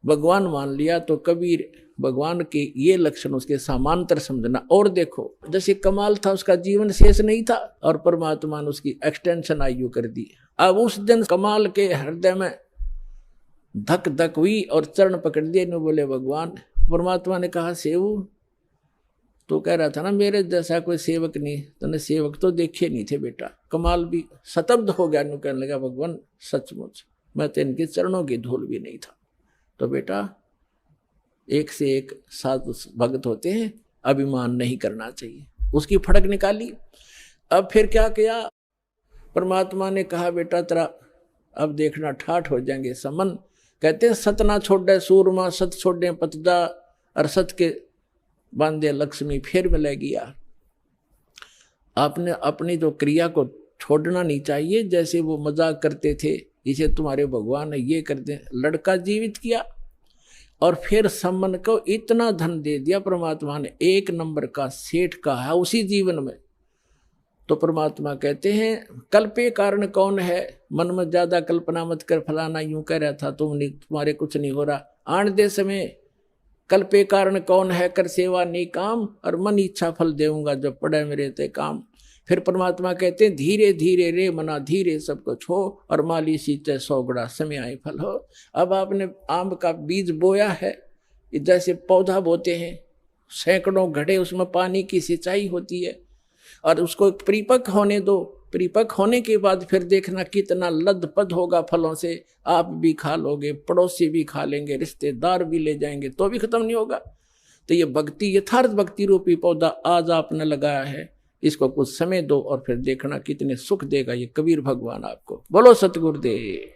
भगवान मान लिया तो कबीर भगवान के ये लक्षण उसके समांतर समझना। और देखो जैसे कमाल था उसका जीवन शेष नहीं था और परमात्मा ने उसकी एक्सटेंशन आयु कर दी। अब उस दिन कमाल के हृदय में धक धक हुई और चरण पकड़ दिए ने बोले भगवान। परमात्मा ने कहा सेवु तो कह रहा था ना मेरे जैसा कोई सेवक नहीं, तूने सेवक तो देखे नहीं थे बेटा। कमाल भी शतब्द हो गया, नु कहने लगा भगवान सचमुच मैं तो इनके चरणों की धूल भी नहीं था। तो बेटा एक से एक साधु भक्त होते हैं, अभिमान नहीं करना चाहिए। उसकी फड़क निकाली। अब फिर क्या किया, परमात्मा ने कहा बेटा तेरा अब देखना ठाठ हो जाएंगे समन। कहते हैं सत ना छोड़े सूरमा, सत छोड़े पतदा, और सत के बांधे लक्ष्मी फिर मिलेगी यार। आपने अपनी तो क्रिया को छोड़ना नहीं चाहिए। जैसे वो मजाक करते थे इसे तुम्हारे भगवान ये करते, लड़का जीवित किया और फिर सम्मन को इतना धन दे दिया परमात्मा ने, 1 नंबर का सेठ का है उसी जीवन में। तो परमात्मा कहते हैं कल्पे कारण कौन है, मन में ज्यादा कल्पना मत कर, फलाना यूं कह रहा था तुम्हारे कुछ नहीं हो रहा। आन दे समय कल्पे कारण कौन है, कर सेवा नहीं काम, और मन इच्छा फल देऊंगा जब पड़े मेरे ते काम। फिर परमात्मा कहते हैं धीरे धीरे रे मना धीरे सब कुछ हो, और माली सींचे 100 गुणा समय आए फल हो। अब आपने आम का बीज बोया है, जैसे पौधा बोते हैं, सैकड़ों घड़े उसमें पानी की सिंचाई होती है, और उसको परिपक्व होने दो। परिपक्व होने के बाद फिर देखना कितना लदपद होगा फलों से। आप भी खा लोगे, पड़ोसी भी खा लेंगे, रिश्तेदार भी ले जाएंगे, तो भी खत्म नहीं होगा। तो ये भक्ति, यथार्थ भक्ति रूपी पौधा आज आपने लगाया है, इसको कुछ समय दो और फिर देखना कितने सुख देगा ये कबीर भगवान आपको। बोलो सतगुरुदेव।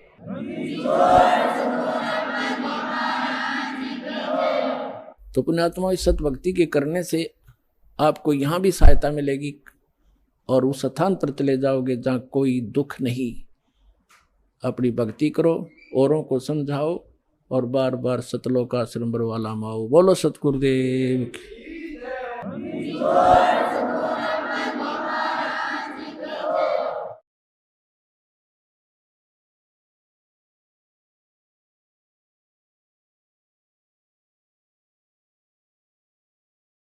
तो पुण्यात्मा इस सत भक्ति के करने से आपको यहाँ भी सहायता मिलेगी और उस स्थान पर चले जाओगे जहाँ कोई दुख नहीं। अपनी भक्ति करो, औरों को समझाओ और बार बार सतलोक आश्रम वाला माओ। बोलो सतगुरुदेव।